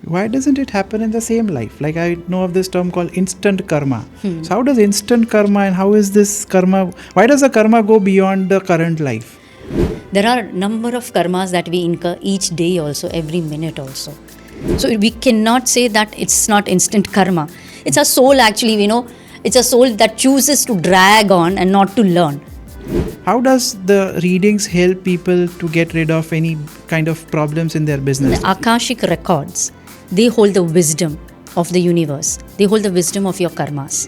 Why doesn't it happen in the same life? Like I know of this term called instant karma. So how does instant karma and how is this karma? Why does the karma go beyond the current life? There are a number of karmas that we incur each day also, every minute also. So we cannot say that it's not instant karma. It's a soul actually, it's a soul that chooses to drag on and not to learn. How does the readings help people to get rid of any kind of problems in their business? The Akashic Records, they hold the wisdom of the universe. They hold the wisdom of your karmas.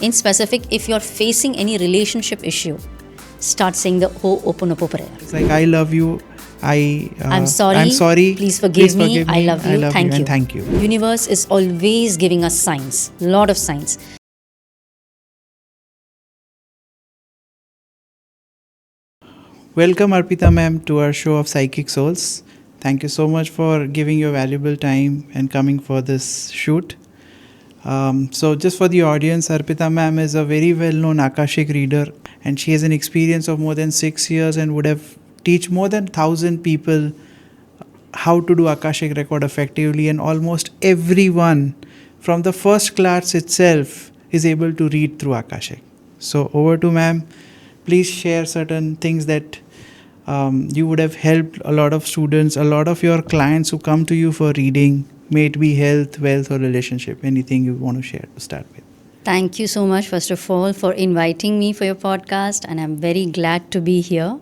In specific, if you're facing any relationship issue, start saying the Ho'oponopo prayer. It's like, I love you. I'm sorry. Please forgive me. I love you. Thank you. And thank you. Universe is always giving us signs, lot of signs. Welcome Arpita ma'am to our show of Psychic Souls. Thank you so much for giving your valuable time and coming for this shoot. So just for the audience, Arpita ma'am is a very well-known Akashic reader and she has an experience of more than 6 years and would have teach more than 1,000 people how to do Akashic record effectively, and almost everyone from the first class itself is able to read through Akashic. So over to ma'am. Please share certain things that you would have helped a lot of students, a lot of your clients who come to you for reading, may it be health, wealth or relationship. Anything you want to share to start with. Thank you so much, first of all, for inviting me for your podcast, and I'm very glad to be here.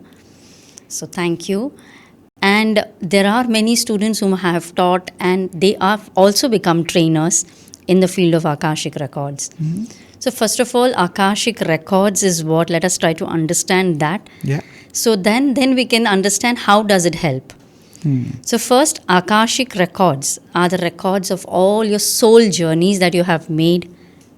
So thank you. And there are many students whom I have taught, and they have also become trainers in the field of Akashic Records. Mm-hmm. So first of all, Akashic Records is what? Let us try to understand that. Yeah. So then we can understand how does it help. So first, Akashic Records are the records of all your soul journeys that you have made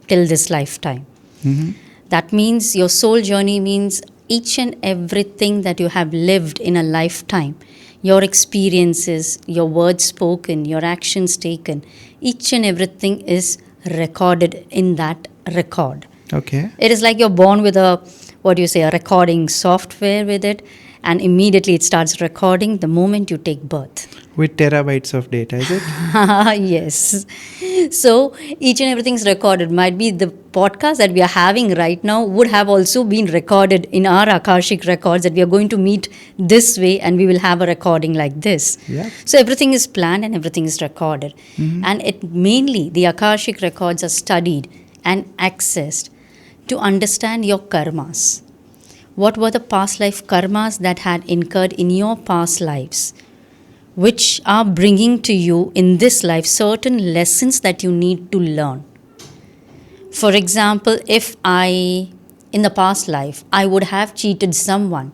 till this lifetime. Mm-hmm. That means your soul journey means each and everything that you have lived in a lifetime. Your experiences, your words spoken, your actions taken, each and everything is recorded in that record. Okay. It is like you're born with a recording software with it, and immediately it starts recording the moment you take birth. With terabytes of data, is it? Yes. So each and everything is recorded. Might be the podcast that we are having right now would have also been recorded in our Akashic Records, that we are going to meet this way and we will have a recording like this. Yeah. So everything is planned and everything is recorded. Mm-hmm. And it mainly, the Akashic Records are studied and accessed to understand your karmas. What were the past life karmas that had incurred in your past lives, which are bringing to you in this life certain lessons that you need to learn. For example, if in the past life, I would have cheated someone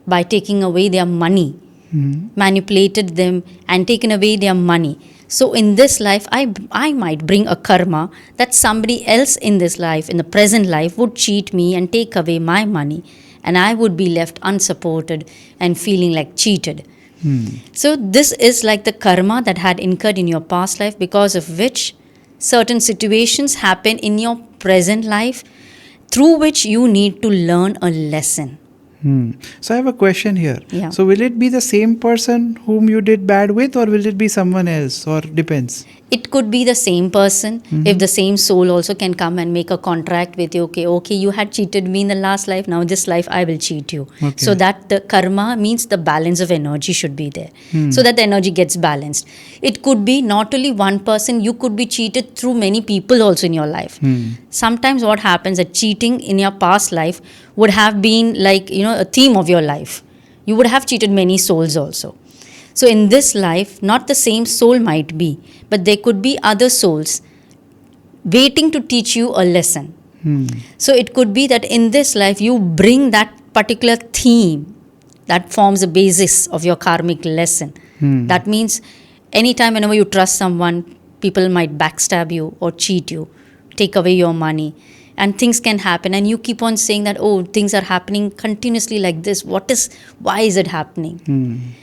by taking away their money, manipulated them and taken away their money. So in this life, I might bring a karma that somebody else in this life, in the present life, would cheat me and take away my money. And I would be left unsupported and feeling like cheated. So this is like the karma that had incurred in your past life, because of which certain situations happen in your present life through which you need to learn a lesson. So I have a question here. Yeah. So will it be the same person whom you did bad with, or will it be someone else, or depends? It could be the same person. If the same soul also can come and make a contract with you. Okay, you had cheated me in the last life. Now this life I will cheat you. Okay. So that the karma means the balance of energy should be there. So that the energy gets balanced. It could be not only one person. You could be cheated through many people also in your life. Sometimes what happens that cheating in your past life would have been like, a theme of your life. You would have cheated many souls also. So in this life, not the same soul might be, but there could be other souls waiting to teach you a lesson. So it could be that in this life, you bring that particular theme that forms the basis of your karmic lesson. That means anytime whenever you trust someone, people might backstab you or cheat you, take away your money. And things can happen, and you keep on saying that, things are happening continuously like this. Why is it happening?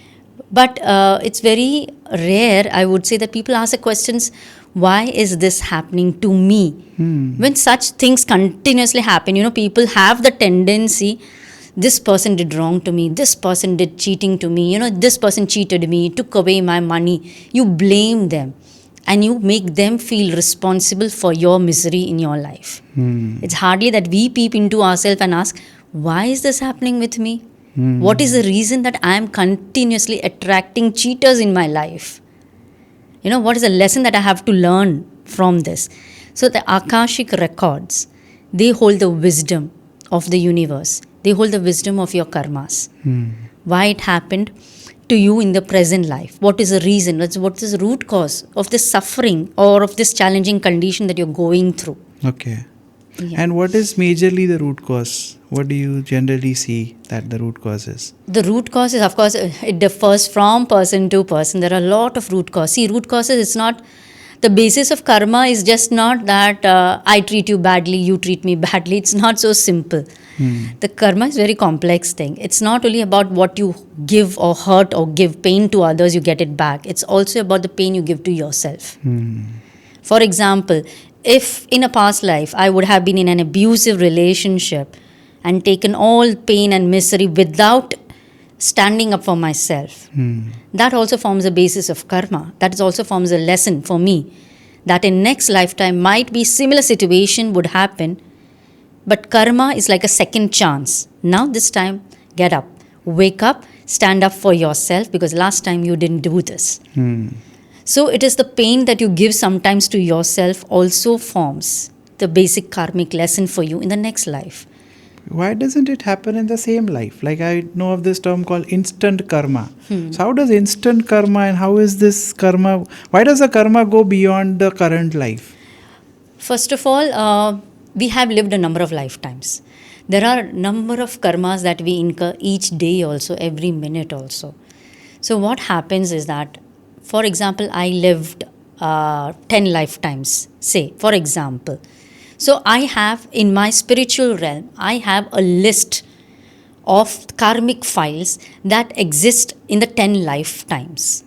But it's very rare, I would say, that people ask the questions, why is this happening to me? When such things continuously happen, people have the tendency, this person did wrong to me, this person did cheating to me, this person cheated me, took away my money. You blame them. and you make them feel responsible for your misery in your life. It's hardly that we peep into ourselves and ask, why is this happening with me? What is the reason that I am continuously attracting cheaters in my life? What is the lesson that I have to learn from this? So the Akashic Records, they hold the wisdom of the universe. They hold the wisdom of your karmas. Why it happened to you in the present life. What is the reason? What is the root cause of this suffering or of this challenging condition that you're going through? Okay. Yeah. And what is majorly the root cause? What do you generally see that the root cause is? The root cause is, of course, it differs from person to person. There are a lot of root causes. See, root causes, it's not, the basis of karma is just not that I treat you badly, you treat me badly. It's not so simple. The karma is a very complex thing. It's not only about what you give or hurt or give pain to others, you get it back. It's also about the pain you give to yourself. For example, if in a past life I would have been in an abusive relationship and taken all pain and misery without standing up for myself, that also forms a basis of karma. That also forms a lesson for me that in next lifetime might be similar situation would happen, but karma is like a second chance. Now this time, get up, wake up, stand up for yourself, because last time you didn't do this. So it is the pain that you give sometimes to yourself also forms the basic karmic lesson for you in the next life. Why doesn't it happen in the same life? Like I know of this term called instant karma. So how does instant karma and how is this karma, why does the karma go beyond the current life? First of all, we have lived a number of lifetimes. There are a number of karmas that we incur each day also, every minute also. So what happens is that, for example, I lived 10 lifetimes, say, for example. So I have, in my spiritual realm, I have a list of karmic files that exist in the 10 lifetimes.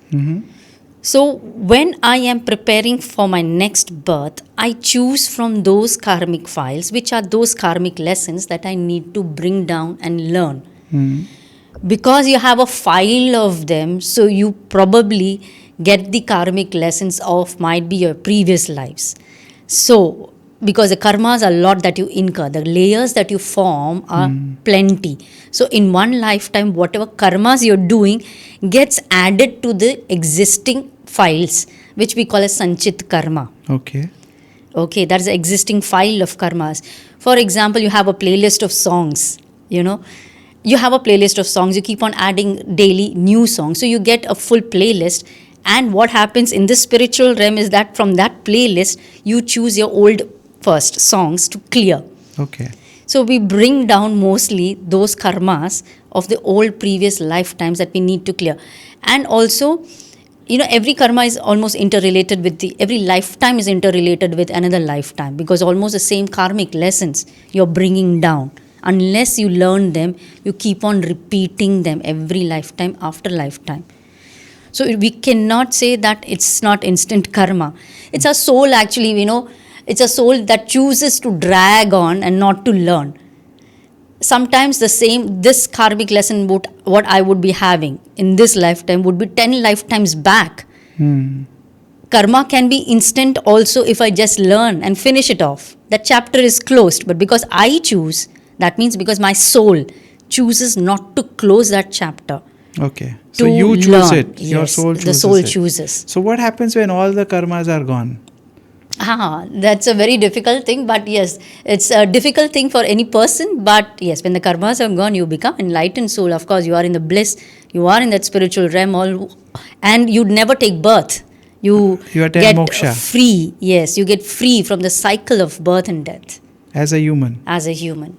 So when I am preparing for my next birth, I choose from those karmic files, which are those karmic lessons that I need to bring down and learn. Because you have a file of them, so you probably get the karmic lessons of might be your previous lives. So because the karmas are a lot that you incur, the layers that you form are plenty. So in one lifetime, whatever karmas you're doing gets added to the existing files, which we call as sanchit karma. Okay, that is the existing file of karmas. For example, you have a playlist of songs, you have a playlist of songs, you keep on adding daily new songs, so you get a full playlist. And what happens in this spiritual realm is that from that playlist, you choose your old first songs to clear. So we bring down mostly those karmas of the old previous lifetimes that we need to clear. And also, every karma is almost interrelated with every lifetime is interrelated with another lifetime, because almost the same karmic lessons you're bringing down. Unless you learn them, you keep on repeating them every lifetime after lifetime. So we cannot say that it's not instant karma. It's a soul actually, it's a soul that chooses to drag on and not to learn. Sometimes this karmic lesson, what I would be having in this lifetime would be 10 lifetimes back. Karma can be instant also if I just learn and finish it off. That chapter is closed, but because I choose, that means because my soul chooses not to close that chapter. So you choose learn. it. Your Yes, soul chooses the soul it. chooses. So what happens when all the karmas are gone? That's a very difficult thing, but yes, it's a difficult thing for any person. But yes, when the karmas are gone, you become enlightened soul. Of course, you are in the bliss. You are in that spiritual realm, and you never take birth. You attain get moksha. Free. Yes, you get free from the cycle of birth and death. As a human.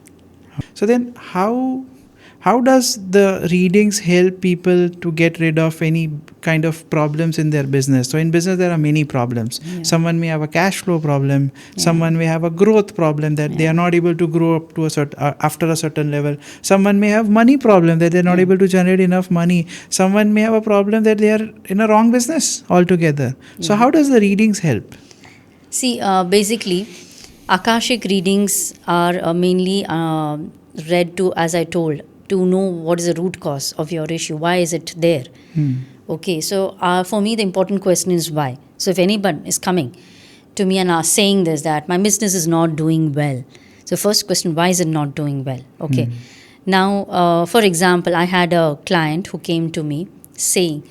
So then how does the readings help people to get rid of any kind of problems in their business? So in business, there are many problems. Someone may have a cash flow problem. Someone may have a growth problem that they are not able to grow up to after a certain level. Someone may have money problem that they're not able to generate enough money. Someone may have a problem that they are in a wrong business altogether. So how does the readings help? See, basically, Akashic readings are mainly read to, as I told, to know what is the root cause of your issue. Why is it there? Okay, so for me, the important question is why. So if anyone is coming to me and are saying this, that my business is not doing well. So first question, why is it not doing well? Okay. Now, for example, I had a client who came to me saying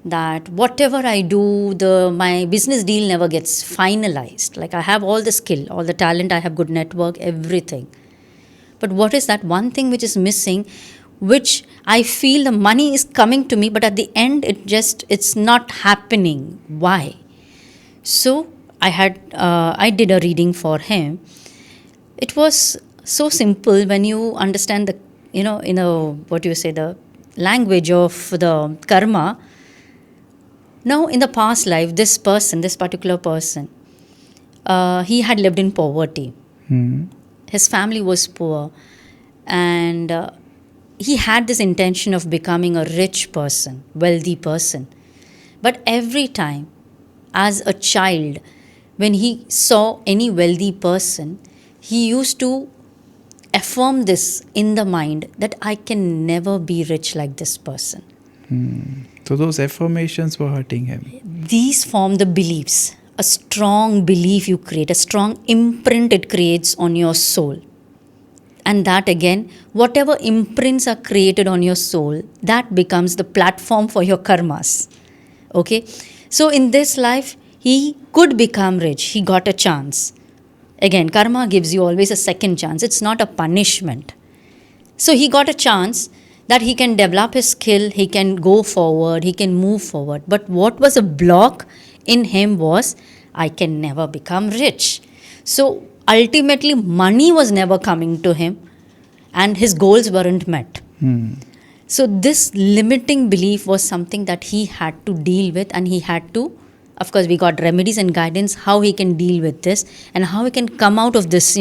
that whatever I do, my business deal never gets finalized. Like I have all the skill, all the talent, I have good network, everything. But what is that one thing which is missing, which I feel the money is coming to me, but at the end it's not happening. Why? So I did a reading for him. It was so simple when you understand the, the language of the karma. Now, in the past life, this particular person, he had lived in poverty. His family was poor, and he had this intention of becoming a rich person, wealthy person. But every time, as a child, when he saw any wealthy person, he used to affirm this in the mind that I can never be rich like this person. So those affirmations were hurting him. These form the beliefs. A strong belief you create, a strong imprint it creates on your soul. And that again, whatever imprints are created on your soul, that becomes the platform for your karmas. Okay? So in this life, he could become rich. He got a chance. Again, karma gives you always a second chance. It's not a punishment. So he got a chance that he can develop his skill, he can go forward, he can move forward. But what was a block in him was, I can never become rich. So ultimately, money was never coming to him and his goals weren't met. So this limiting belief was something that he had to deal with, and he had to, of course, we got remedies and guidance how he can deal with this and how he can come out of this,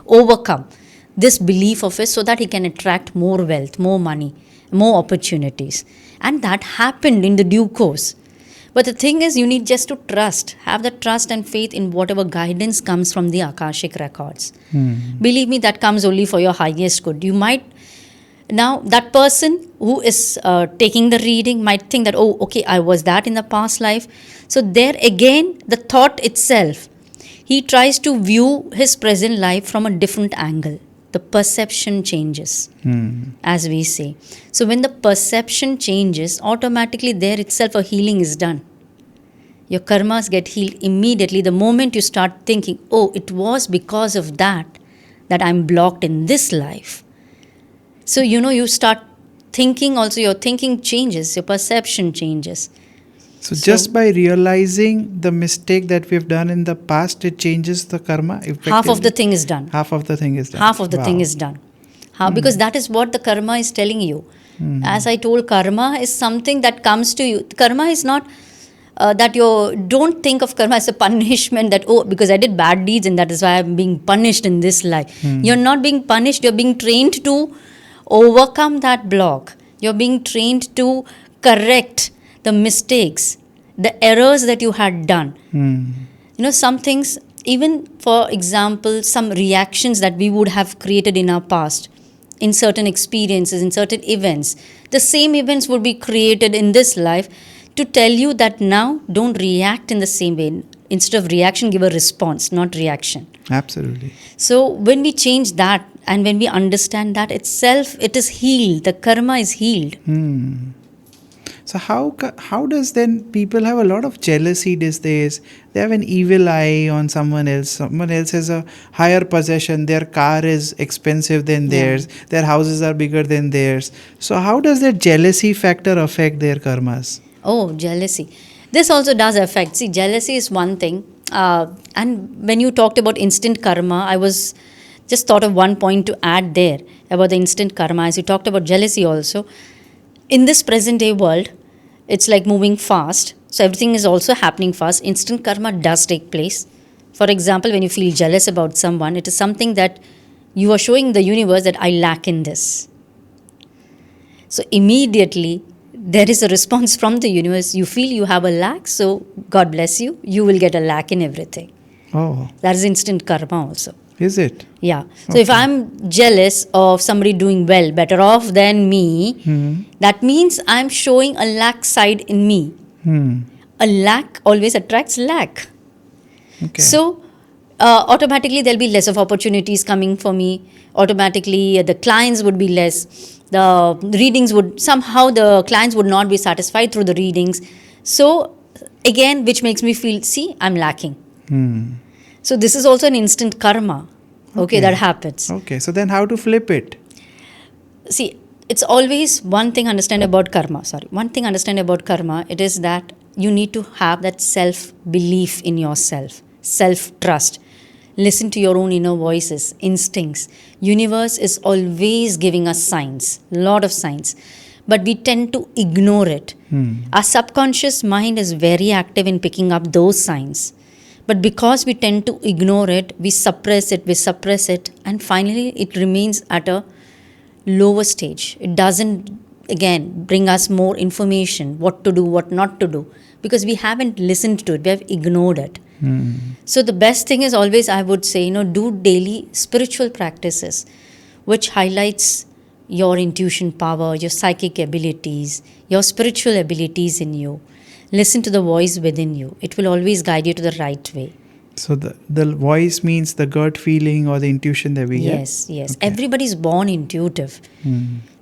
overcome this belief of his so that he can attract more wealth, more money, more opportunities. And that happened in the due course. But the thing is, you need just to trust, have the trust and faith in whatever guidance comes from the Akashic Records. Believe me, that comes only for your highest good. You might, now that person who is taking the reading might think that, oh, okay, I was that in the past life. So there again, the thought itself, he tries to view his present life from a different angle. The perception changes, as we say. So when the perception changes, automatically there itself a healing is done. Your karmas get healed immediately the moment you start thinking, oh, it was because of that I'm blocked in this life. So, you start thinking also, your thinking changes, your perception changes. So just by realizing the mistake that we've done in the past, it changes the karma effectively? Half of the thing is done. Half of the thing is done. Half of the thing is done. Because that is what the karma is telling you. As I told, karma is something that comes to you. Karma is not that you don't think of karma as a punishment that, oh, because I did bad deeds and that is why I'm being punished in this life. You're not being punished. You're being trained to overcome that block. You're being trained to correct the mistakes, the errors that you had done. Some things, even for example, some reactions that we would have created in our past, in certain experiences, in certain events, the same events would be created in this life to tell you that now don't react in the same way. Instead of reaction, give a response, not reaction. Absolutely. So when we change that and when we understand that itself, it is healed. The karma is healed. So how does then people have a lot of jealousy these days? They have an evil eye on someone else. Someone else has a higher possession. Their car is expensive than theirs. Their houses are bigger than theirs. So how does that jealousy factor affect their karmas? Oh, jealousy. This also does affect. See, jealousy is one thing. And when you talked about instant karma, I was just thought of one point to add there about the instant karma. As you talked about jealousy also. In this present day world, it's like moving fast. So everything is also happening fast. Instant karma does take place. For example, when you feel jealous about someone, it is something that you are showing the universe that I lack in this. So immediately, there is a response from the universe. You feel you have a lack, so God bless you. You will get a lack in everything. Oh. That is instant karma also. Is it? Yeah. So if I'm jealous of somebody doing well, better off than me, that means I'm showing a lack side in me. A lack always attracts lack. Okay. So automatically there'll be less of opportunities coming for me. Automatically the clients would be less. The readings would somehow the clients would not be satisfied through the readings. So again, which makes me feel, see, I'm lacking. So this is also an instant karma. Okay, that happens. Okay, so then how to flip it? See, it's always one thing understand about karma. One thing understand about karma. It is that you need to have that self belief in yourself, self trust. Listen to your own inner voices, instincts. Universe is always giving us signs, lot of signs, but we tend to ignore it. Our subconscious mind is very active in picking up those signs. But because we tend to ignore it, we suppress it, and finally it remains at a lower stage. It doesn't, again, bring us more information, what to do, what not to do, because we haven't listened to it, we have ignored it. So the best thing is always, I would say, do daily spiritual practices, which highlights your intuition power, your psychic abilities, your spiritual abilities in you. Listen to the voice within you. It will always guide you to the right way. So the voice means the gut feeling or the intuition that we get? Yes. Okay. Everybody is born intuitive.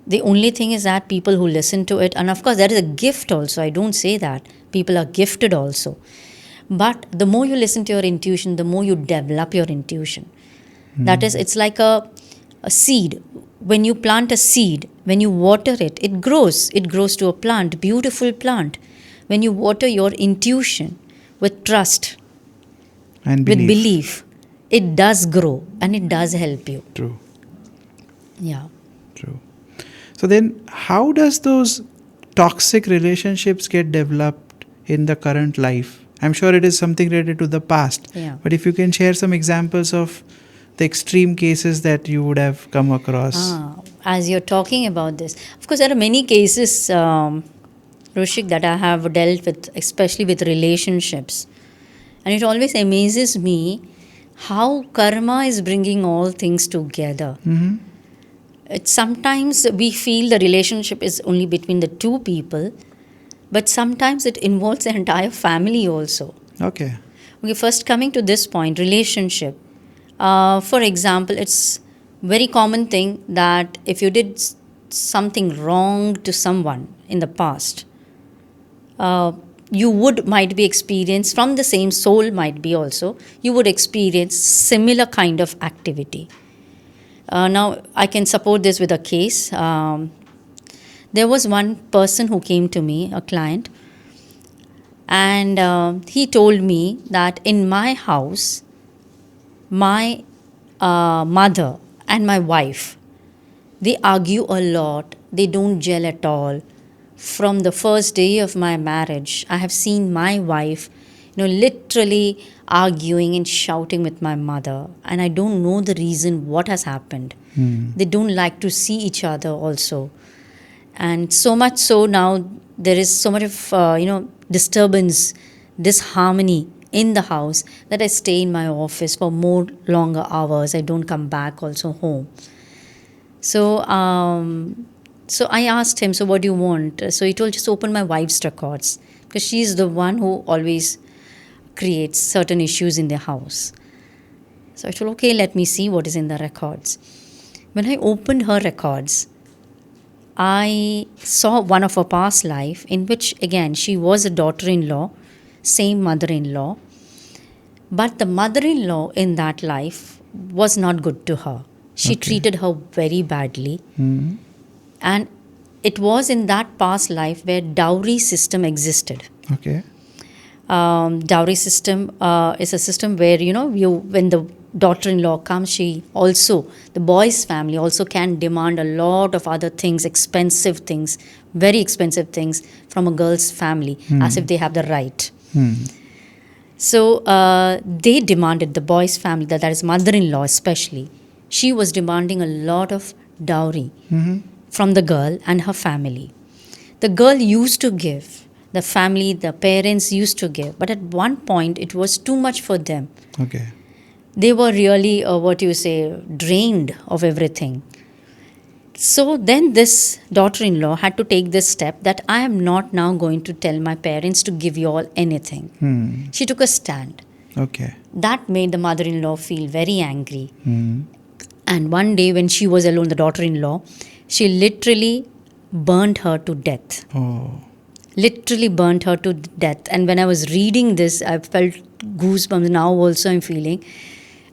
The only thing is that people who listen to it, and of course that is a gift also, I don't say that. People are gifted also. But the more you listen to your intuition, the more you develop your intuition. That is, it's like a seed. When you plant a seed, when you water it, it grows. It grows to a plant, beautiful plant. When you water your intuition with trust and with belief, it does grow and it does help you. True. Yeah. True. So then how does those toxic relationships get developed in the current life? I'm sure it is something related to the past. Yeah. But if you can share some examples of the extreme cases that you would have come across. As you're talking about this, of course there are many cases, Rushik, that I have dealt with, especially with relationships. And it always amazes me how karma is bringing all things together. It's sometimes we feel the relationship is only between the two people, but sometimes it involves the entire family also. Okay, First coming to this point, relationship. For example, it's very common thing that if you did something wrong to someone in the past, you might be experienced from the same soul, might be also, you would experience similar kind of activity. Now, I can support this with a case. There was one person who came to me, a client, and he told me that in my house, my mother and my wife, they argue a lot, they don't gel at all. From the first day of my marriage, I have seen my wife, literally arguing and shouting with my mother, and I don't know the reason what has happened. They don't like to see each other also, and so much so now there is so much of disturbance, disharmony in the house that I stay in my office for more longer hours. I don't come back also home. So I asked him, so what do you want? So he told, just open my wife's records, because she's the one who always creates certain issues in the house. So I told, okay, let me see what is in the records. When I opened her records, I saw one of her past life in which, again, she was a daughter-in-law, same mother-in-law. But the mother-in-law in that life was not good to her. She treated her very badly. And it was in that past life where dowry system existed. Okay. Dowry system is a system where, when the daughter-in-law comes, the boy's family also can demand a lot of other things, expensive things, very expensive things from a girl's family, as if they have the right. So they demanded, the boy's family, that is mother-in-law especially, she was demanding a lot of dowry from the girl and her family. The girl used to give, the family, the parents used to give, but at one point it was too much for them. Okay. they were really, drained of everything. So then this daughter-in-law had to take this step that I am not now going to tell my parents to give you all anything. She took a stand. Okay. That made the mother-in-law feel very angry. And one day when she was alone, the daughter-in-law, she literally burnt her to death. Oh. Literally burnt her to death. And when I was reading this, I felt goosebumps. Now also I'm feeling.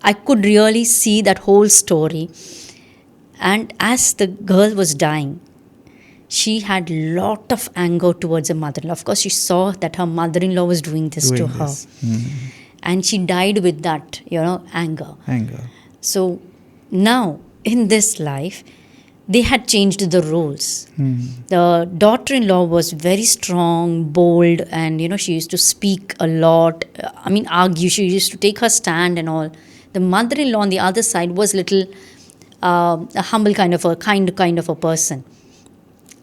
I could really see that whole story. And as the girl was dying, she had lot of anger towards her mother-in-law. Of course, she saw that her mother-in-law was doing this to her. And she died with that, anger. So now, in this life, they had changed the roles. The daughter-in-law was very strong, bold, and, she used to speak a lot. Argue. She used to take her stand and all. The mother-in-law on the other side was little a humble kind of a person.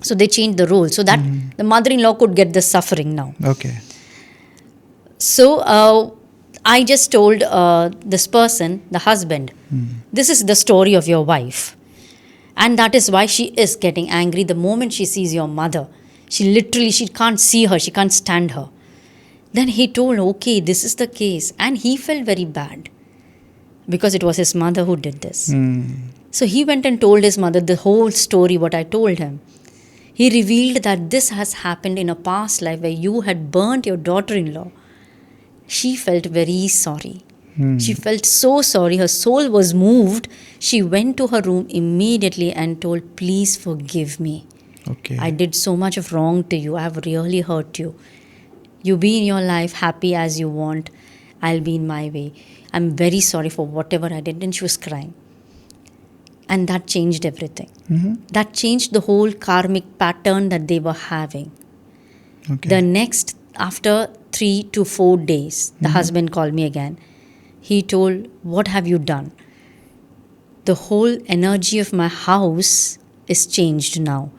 So they changed the role so that the mother-in-law could get the suffering now. Okay. So I just told this person, the husband, this is the story of your wife. And that is why she is getting angry the moment she sees your mother. She can't see her, she can't stand her. Then he told, okay, this is the case. And he felt very bad because it was his mother who did this. So he went and told his mother the whole story, what I told him. He revealed that this has happened in a past life where you had burnt your daughter-in-law. She felt very sorry. She felt so sorry. Her soul was moved. She went to her room immediately and told, please forgive me. Okay. I did so much of wrong to you. I have really hurt you. You be in your life happy as you want. I'll be in my way. I'm very sorry for whatever I did. And she was crying. And that changed everything. That changed the whole karmic pattern that they were having. Okay. The next, after 3 to 4 days, the husband called me again. He told, what have you done? The whole energy of my house is changed now.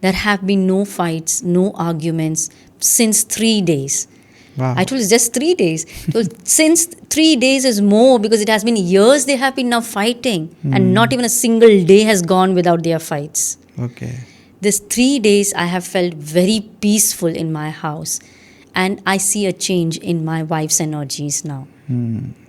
There have been no fights, no arguments since 3 days. Wow. I told you, just 3 days. So since 3 days is more because it has been years they have been now fighting and not even a single day has gone without their fights. Okay. This 3 days I have felt very peaceful in my house and I see a change in my wife's energies now.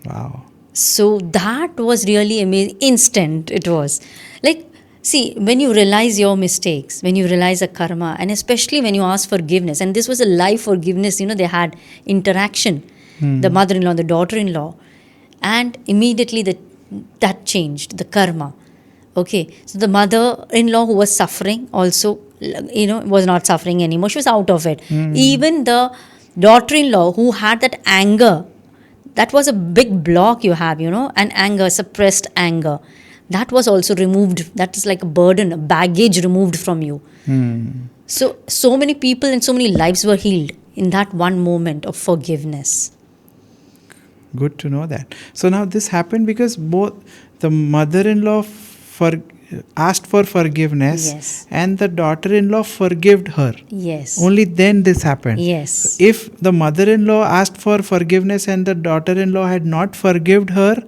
Wow. So that was really amazing. Instant it was. Like, see, when you realize your mistakes, when you realize a karma, and especially when you ask forgiveness, and this was a live forgiveness, they had interaction, the mother-in-law, the daughter-in-law, and immediately that changed, the karma. Okay, so the mother-in-law who was suffering also, was not suffering anymore. She was out of it. Even the daughter-in-law who had that anger, that was a big block you have, an anger, suppressed anger. That was also removed. That is like a burden, a baggage removed from you. So many people and so many lives were healed in that one moment of forgiveness. Good to know that. So now this happened because both the mother-in-law asked for forgiveness, Yes. and the daughter-in-law forgave her. Yes. Only then this happened. Yes. So if the mother-in-law asked for forgiveness and the daughter-in-law had not forgived her,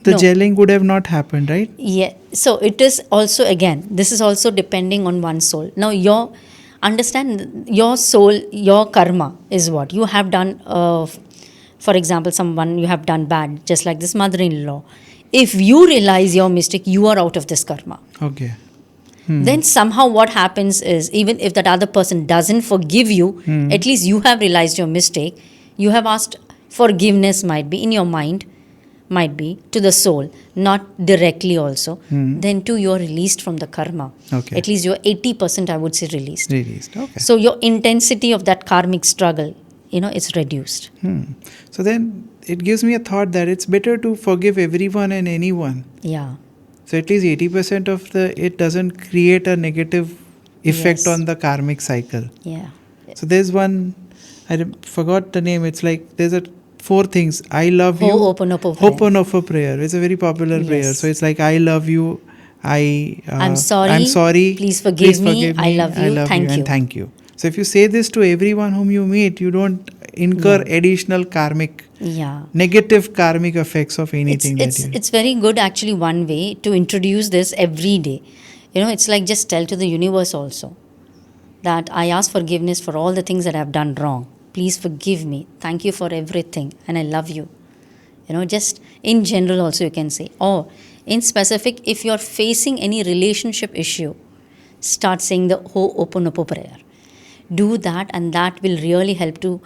the No. gelling would have not happened, right? Yeah. So it is also, again, this is also depending on one's soul. Now, understand your soul, your karma is what? You have done, for example, someone you have done bad, just like this mother-in-law. If you realize your mistake, you are out of this karma. Okay. Then somehow what happens is, even if that other person doesn't forgive you, at least you have realized your mistake. You have asked forgiveness, might be in your mind, might be to the soul, not directly also. Then too you are released from the karma. Okay. At least you're 80%, I would say, released. Released. Okay. So your intensity of that karmic struggle, it's reduced. So then it gives me a thought that it's better to forgive everyone and anyone. Yeah. So at least 80% of it doesn't create a negative effect Yes. on the karmic cycle. Yeah. So there's one, I forgot the name. It's like there's 4 things. I love you. Ho'oponopo prayer. It's a very popular prayer. Yes. So it's like, I love you. I'm sorry. sorry. Please forgive me. I love you. Thank you. And thank you. So if you say this to everyone whom you meet, you don't incur additional karmic Yeah. negative karmic effects of anything It's very good actually, one way to introduce this every day. It's like just tell to the universe also that I ask forgiveness for all the things that I've done wrong. Please forgive me. Thank you for everything and I love you. Just in general also you can say. Or in specific, if you're facing any relationship issue, start saying the Ho'oponopo prayer. Do that, and that will really help to,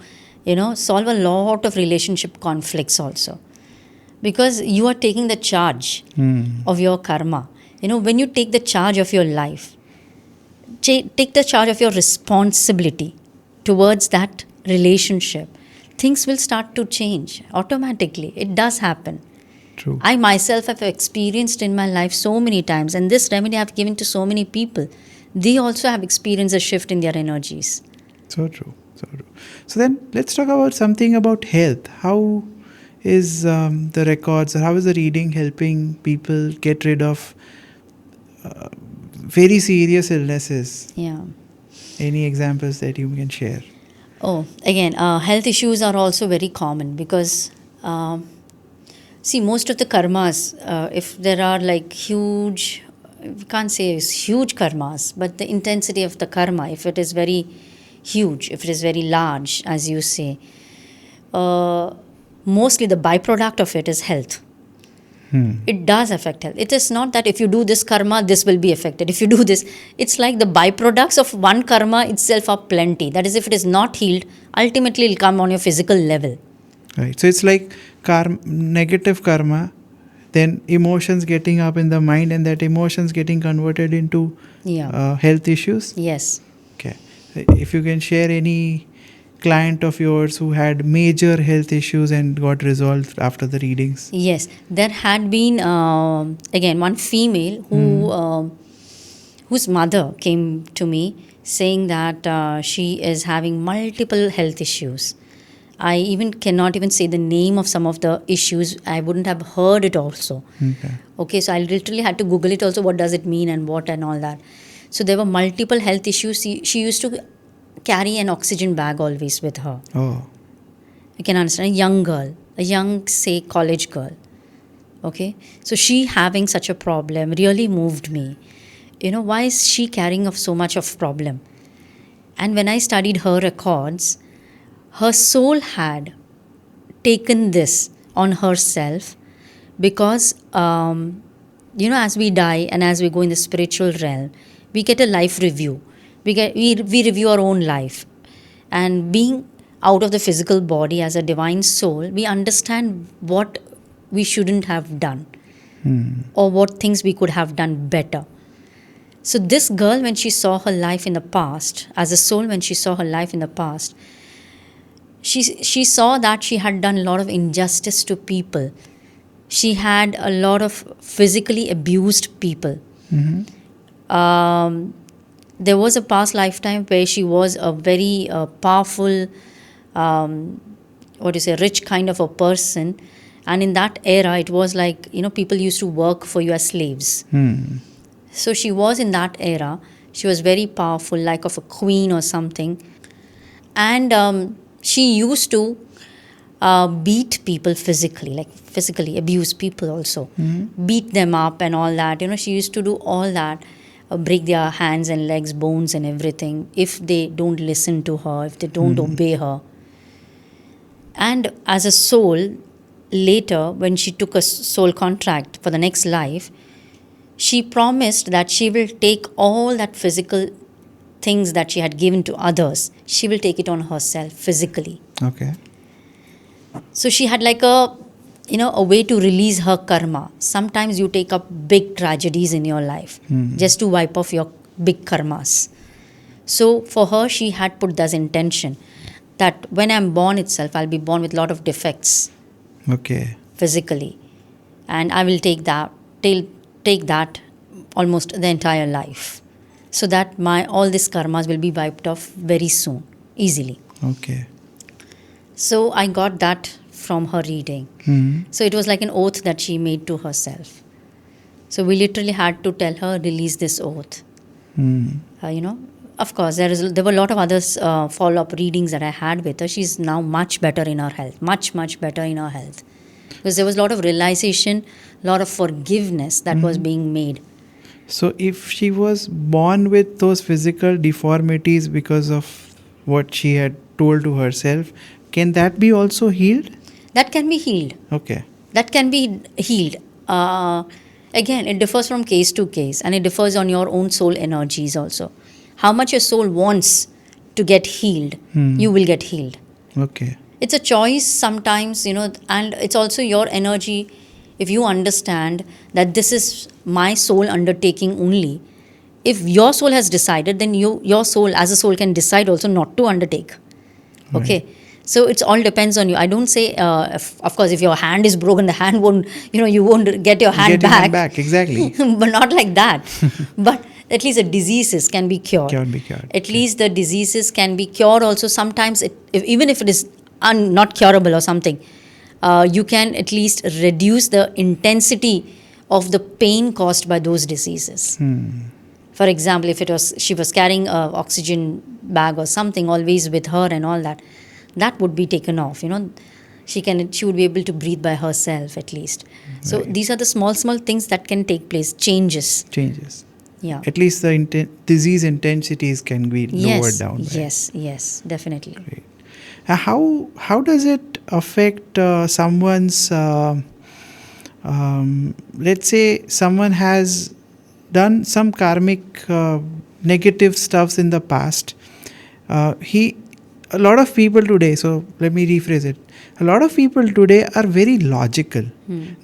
solve a lot of relationship conflicts also. Because you are taking the charge of your karma. When you take the charge of your life, take the charge of your responsibility towards that relationship, things will start to change automatically. It does happen. True. I myself have experienced in my life so many times, and this remedy I have given to so many people. They also have experienced a shift in their energies. So true. So true. So then let's talk about something about health. How is the records, or how is the reading helping people get rid of very serious illnesses? Yeah. Any examples that you can share? Oh, again, health issues are also very common because, see, most of the karmas, if there are like huge, we can't say it's huge karmas, but the intensity of the karma, if it is very huge, if it is very large, as you say, mostly the byproduct of it is health. It does affect health. It is not that if you do this karma, this will be affected. If you do this, it's like the byproducts of one karma itself are plenty. That is, if it is not healed, ultimately it will come on your physical level. Right. So it's like negative karma, then emotions getting up in the mind, and that emotions getting converted into health issues. Yes. Okay. If you can share any client of yours who had major health issues and got resolved after the readings. Yes, there had been again one female who whose mother came to me saying that she is having multiple health issues. I even cannot even say the name of some of the issues. I wouldn't have heard it also. Okay, so I literally had to Google it also. What does it mean and what and all that. So there were multiple health issues. She used to carry an oxygen bag always with her. Oh. You can understand, a young girl, a young, say, college girl. Okay, so she having such a problem really moved me. Why is she carrying of so much of problem? And when I studied her records, her soul had taken this on herself because, as we die and as we go in the spiritual realm, we get a life review. We review our own life, and being out of the physical body as a divine soul, we understand what we shouldn't have done or what things we could have done better. So this girl, when she saw her life in the past, as a soul, when she saw her life in the past, she saw that she had done a lot of injustice to people. She had a lot of physically abused people. There was a past lifetime where she was a very powerful, rich kind of a person. And in that era, it was like, people used to work for you as slaves. So she was in that era. She was very powerful, like of a queen or something. And she used to beat people physically, like physically abuse people also. Beat them up and all that. She used to do all that. Break their hands and legs, bones and everything, if they don't listen to her, if they don't obey her. And as a soul, later, when she took a soul contract for the next life, she promised that she will take all that physical things that she had given to others, she will take it on herself physically. Okay. So she had like a way to release her karma. Sometimes you take up big tragedies in your life just to wipe off your big karmas. So for her, she had put this intention that when I'm born itself, I'll be born with a lot of defects. Okay. Physically. And I will take that almost the entire life. So that all these karmas will be wiped off very soon, easily. Okay. So I got that from her reading. So it was like an oath that she made to herself. So we literally had to tell her, release this oath. Of course, there were a lot of other follow-up readings that I had with her. She's now much better in her health, much better in her health, because there was a lot of realization, a lot of forgiveness that was being made. So if she was born with those physical deformities because of what she had told to herself, can that be also healed? That can be healed. Okay. That can be healed. Again, it differs from case to case, and it differs on your own soul energies also. How much your soul wants to get healed, you will get healed. Okay. It's a choice sometimes, and it's also your energy. If you understand that this is my soul undertaking only, if your soul has decided, then your soul as a soul can decide also not to undertake. Okay. So it's all depends on you. I don't say, of course, if your hand is broken, the hand won't, you won't get your hand back. Your hand back, exactly. But not like that. But at least the diseases can be cured. Can be cured. At least the diseases can be cured also. Sometimes, even if it is not curable or something, you can at least reduce the intensity of the pain caused by those diseases. For example, if she was carrying an oxygen bag or something always with her and all that, that would be taken off. She would be able to breathe by herself at least. So these are the small things that can take place. Changes. Yeah. At least the disease intensities can be lowered down. Right? Yes, definitely. Great. How does it affect someone's, let's say someone has done some karmic negative stuffs in the past. A lot of people today, so let me rephrase it. A lot of people today are very logical.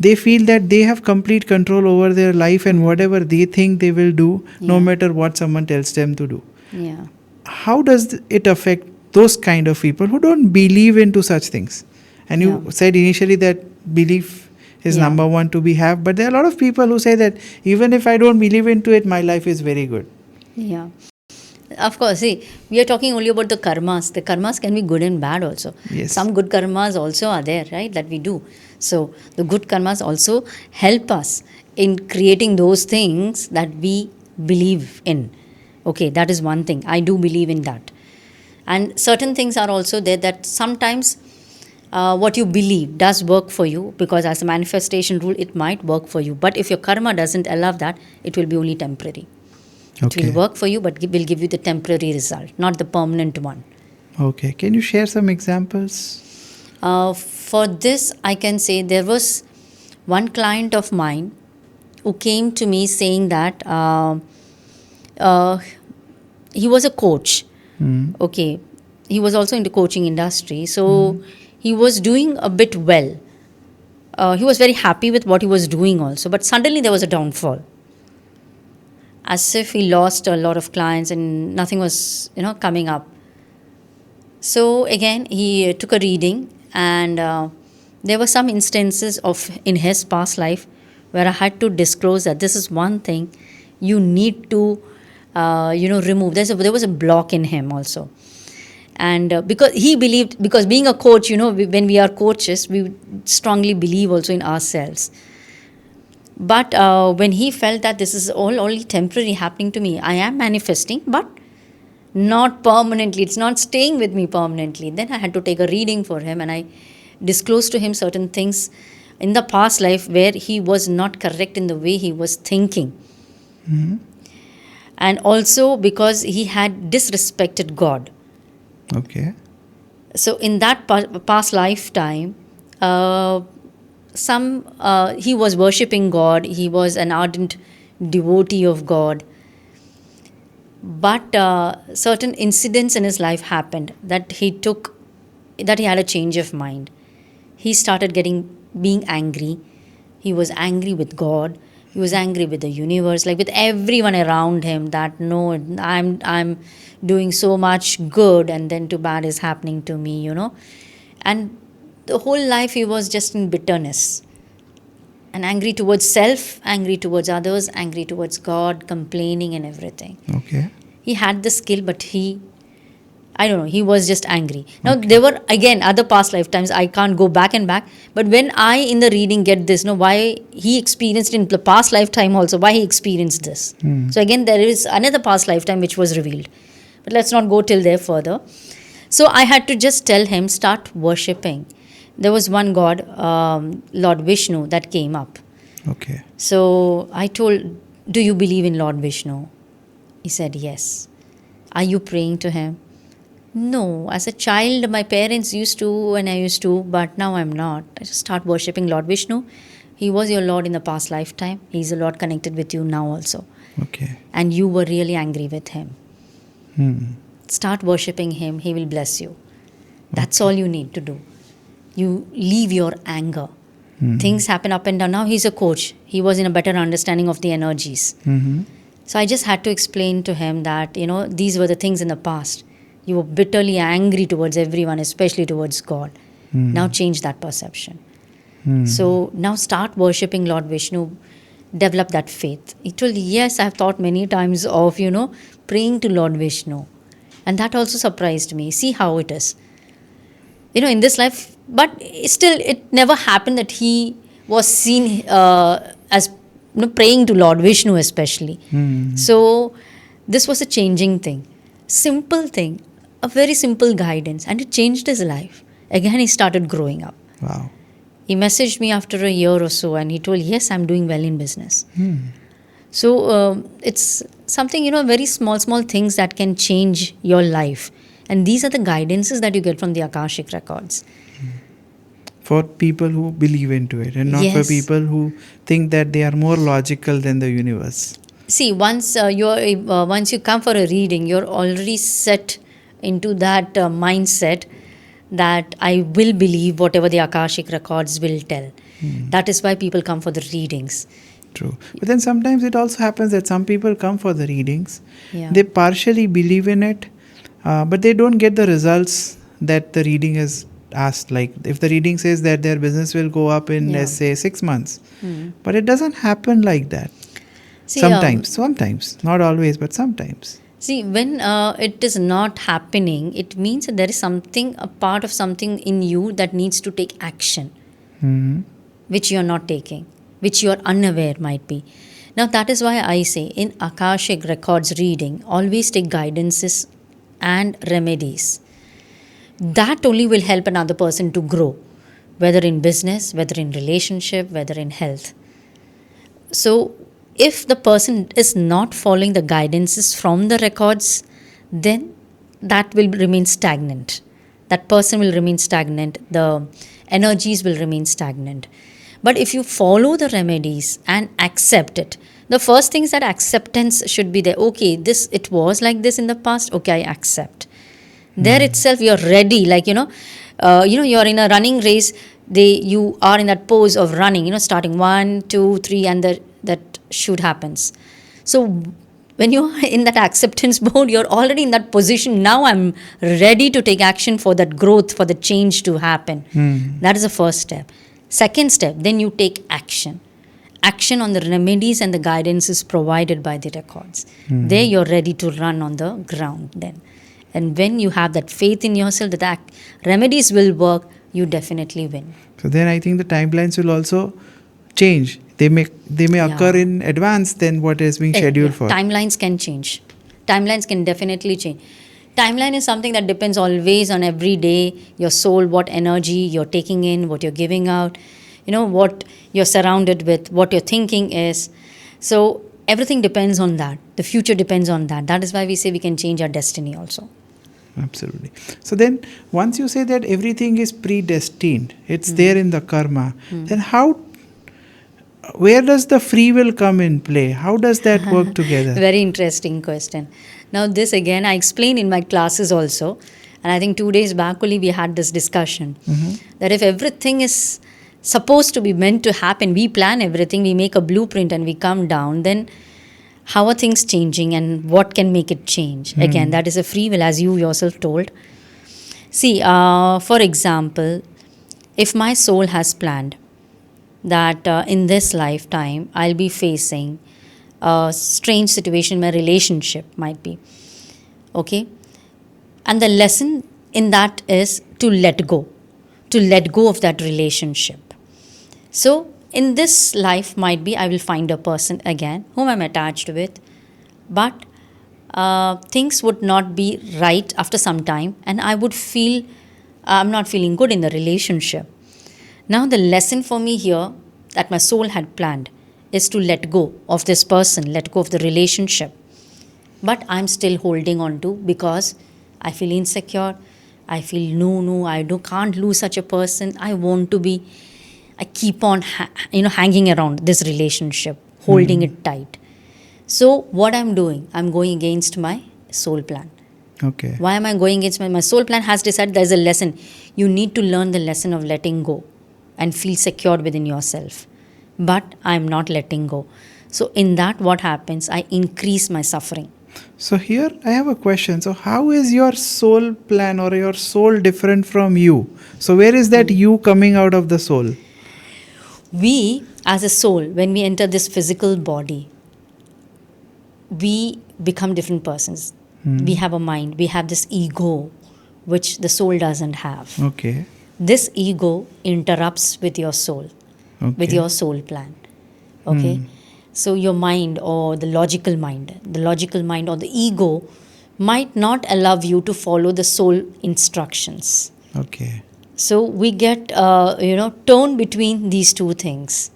They feel that they have complete control over their life and whatever they think they will do, no matter what someone tells them to do. Yeah. How does it affect those kind of people who don't believe into such things? And you said initially that belief is number one to be have, but there are a lot of people who say that even if I don't believe into it, my life is very good. Yeah. Of course, see, we are talking only about the karmas. The karmas can be good and bad also. Yes. Some good karmas also are there, right, that we do. So, the good karmas also help us in creating those things that we believe in. Okay, that is one thing. I do believe in that. And certain things are also there that sometimes what you believe does work for you, because as a manifestation rule, it might work for you. But if your karma doesn't allow that, it will be only temporary. Okay. It will work for you, but will give you the temporary result, not the permanent one. Okay. Can you share some examples? For this, I can say there was one client of mine who came to me saying that he was a coach. Okay. He was also in the coaching industry. So he was doing a bit well. He was very happy with what he was doing also. But suddenly there was a downfall. As if he lost a lot of clients and nothing was, coming up. So again, he took a reading, and there were some instances in his past life where I had to disclose that this is one thing you need to, remove. There was a block in him also. And because he believed, because being a coach, when we are coaches, we strongly believe also in ourselves. But when he felt that this is all only temporary happening to me, I am manifesting, but not permanently. It's not staying with me permanently. Then I had to take a reading for him, and I disclosed to him certain things in the past life where he was not correct in the way he was thinking. And also because he had disrespected God. Okay. So in that past lifetime, he was worshipping God. He was an ardent devotee of God. But certain incidents in his life happened that he had a change of mind. He started being angry. He was angry with God. He was angry with the universe, like with everyone around him, that no, I'm doing so much good and then too bad is happening to me, And the whole life he was just in bitterness. And angry towards self, angry towards others, angry towards God, complaining and everything. Okay. He had the skill, but he was just angry. Now, there were, again, other past lifetimes. I can't go back and back. But when I, in the reading, get this, why he experienced in the past lifetime also, why he experienced this. So, again, there is another past lifetime which was revealed. But let's not go till there further. So I had to just tell him, start worshipping. There was one god, Lord Vishnu, that came up. Okay. So I told, do you believe in Lord Vishnu? He said, yes. Are you praying to him? No. As a child, my parents used to and I used to, but now I'm not. I just start worshipping Lord Vishnu. He was your Lord in the past lifetime. He's a Lord connected with you now also. Okay. And you were really angry with him. Hmm. Start worshipping him. He will bless you. That's all you need to do. You leave your anger. Things happen up and down. Now he's a coach. He was in a better understanding of the energies. Mm-hmm. So I just had to explain to him that, these were the things in the past. You were bitterly angry towards everyone, especially towards God. Now change that perception. So now start worshipping Lord Vishnu. Develop that faith. He told, yes, I've thought many times of, praying to Lord Vishnu. And that also surprised me. See how it is. In this life, but still it never happened that he was seen as praying to Lord Vishnu especially. So this was a changing thing. Simple thing. A very simple guidance. And it changed his life. Again, he started growing up. Wow. He messaged me after a year or so and he told, yes, I'm doing well in business. So it's something, very small things that can change your life. And these are the guidances that you get from the Akashic Records. For people who believe into it and not for people who think that they are more logical than the universe. See, once you come for a reading, you're already set into that mindset that I will believe whatever the Akashic Records will tell. That is why people come for the readings. True. But then sometimes it also happens that some people come for the readings. Yeah. They partially believe in it, but they don't get the results that the reading has asked. Like if the reading says that their business will go up in, let's say, 6 months. But it doesn't happen like that. See, sometimes. Not always, but sometimes. See, when it is not happening, it means that there is something, a part of something in you that needs to take action, which you are not taking, which you are unaware might be. Now, that is why I say in Akashic Records reading, always take guidances and remedies. That only will help another person to grow, whether in business, whether in relationship, whether in health. So, if the person is not following the guidances from the records, then that will remain stagnant. That person will remain stagnant. The energies will remain stagnant. But if you follow the remedies and accept it, the first thing is that acceptance should be there. Okay, it was like this in the past. Okay, I accept. There itself, you're ready. Like, you're in a running race. You are in that pose of running, starting 1, 2, 3, and that shoot happens. So when you're in that acceptance mode, you're already in that position. Now I'm ready to take action for that growth, for the change to happen. That is the first step. Second step, then you take action. Action on the remedies and the guidances provided by the records. There you're ready to run on the ground then. And when you have that faith in yourself that remedies will work, you definitely win. So then I think the timelines will also change. They may occur in advance than what is being scheduled for. Timelines can change. Timelines can definitely change. Timeline is something that depends always on every day, your soul, what energy you're taking in, what you're giving out, what you're surrounded with, what your thinking is. So everything depends on that. The future depends on that. That is why we say we can change our destiny also. Absolutely. So then once you say that everything is predestined, it's there in the karma, then where does the free will come in play? How does that work together? Very interesting question. Now this again I explain in my classes also, and I think 2 days back only we had this discussion that if everything is supposed to be meant to happen, we plan everything, we make a blueprint and we come down, then how are things changing and what can make it change? Again, that is a free will, as you yourself told. See, for example, if my soul has planned that in this lifetime I'll be facing a strange situation, my relationship might be, okay? And the lesson in that is to let go of that relationship. So in this life might be I will find a person again whom I'm attached with, but things would not be right after some time, and I would feel I'm not feeling good in the relationship. Now, the lesson for me here that my soul had planned is to let go of this person, let go of the relationship. But I'm still holding on to because I feel insecure. I feel no, can't lose such a person. I want to be. I keep on, hanging around this relationship, holding it tight. So what I'm doing, I'm going against my soul plan. Okay. Why am I going against my soul plan has decided there's a lesson. You need to learn the lesson of letting go and feel secured within yourself. But I'm not letting go. So in that, what happens? I increase my suffering. So here I have a question. So how is your soul plan or your soul different from you? So where is that you coming out of the soul? We, as a soul, when we enter this physical body, we become different persons. We have a mind. We have this ego, which the soul doesn't have. Okay. This ego interrupts with your soul, with your soul plan. Okay. So your mind or the logical mind or the ego might not allow you to follow the soul instructions. Okay. So we get, torn between these two things.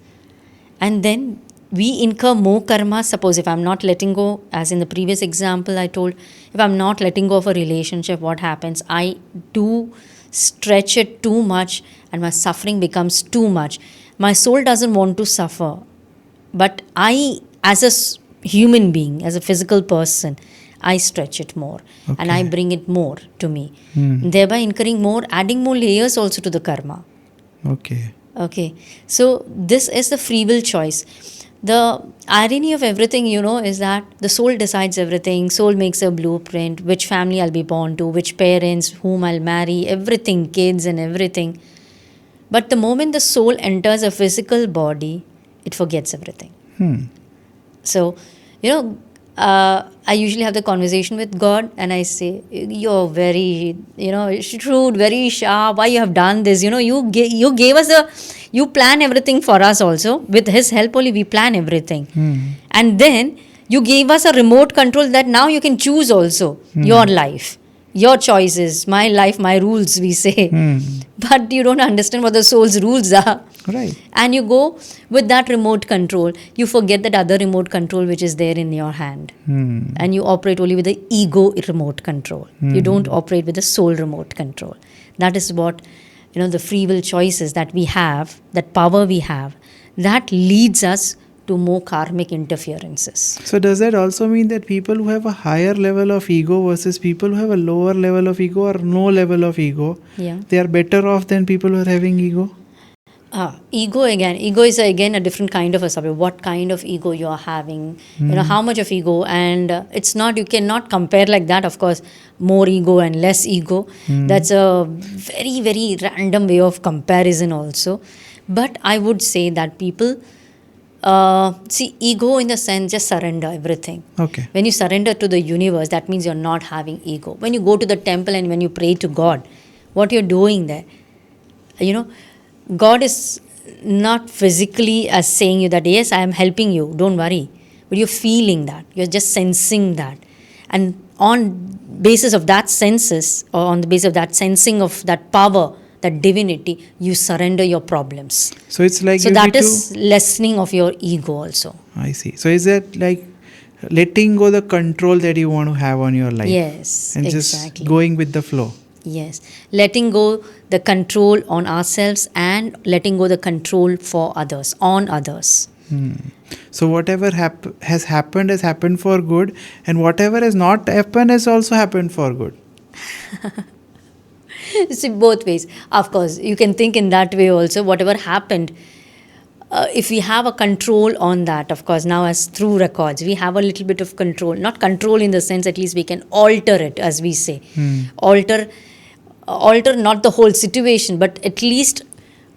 And then we incur more karma. Suppose if I'm not letting go, as in the previous example I told, if I'm not letting go of a relationship, what happens? I do stretch it too much and my suffering becomes too much. My soul doesn't want to suffer. But I, as a human being, as a physical person, I stretch it more and I bring it more to me. Thereby incurring more, adding more layers also to the karma. Okay. So this is the free will choice. The irony of everything, is that the soul decides everything. Soul makes a blueprint, which family I'll be born to, which parents, whom I'll marry, everything, kids and everything. But the moment the soul enters a physical body, it forgets everything. So, I usually have the conversation with God and I say, you're very, shrewd, very sharp. Why you have done this? You gave us you plan everything for us also. With His help only, we plan everything. And then you gave us a remote control that now you can choose also your life, your choices, my life, my rules, we say. But you don't understand what the soul's rules are. Right. And you go with that remote control. You forget that other remote control which is there in your hand. And you operate only with the ego remote control. You don't operate with the soul remote control. That is what, the free will choices that we have, that power we have, that leads us to more karmic interferences. So does that also mean that people who have a higher level of ego versus people who have a lower level of ego or no level of ego, they are better off than people who are having ego? Ego is again a different kind of a subject. What kind of ego you are having, how much of ego, and it's not, you cannot compare like that. Of course, more ego and less ego. That's a very, very random way of comparison also. But I would say that people see ego in the sense just surrender everything. Okay. When you surrender to the universe, that means you're not having ego. When you go to the temple and when you pray to God, what you're doing there, God is not physically as saying you that, yes, I am helping you, don't worry. But you're feeling that. You're just sensing that. And on basis of that senses, or on the basis of that sensing of that power, that divinity, you surrender your problems. So it's like so that is lessening of your ego also. I see. So is that like letting go the control that you want to have on your life? Yes, and exactly. just going with the flow. Yes, letting go the control on ourselves and letting go the control for others, on others. So whatever has happened for good, and whatever has not happened has also happened for good. See, both ways. Of course, you can think in that way also. Whatever happened, if we have a control on that, of course, now as through records, we have a little bit of control. Not control in the sense, at least we can alter it, as we say. Alter not the whole situation, but at least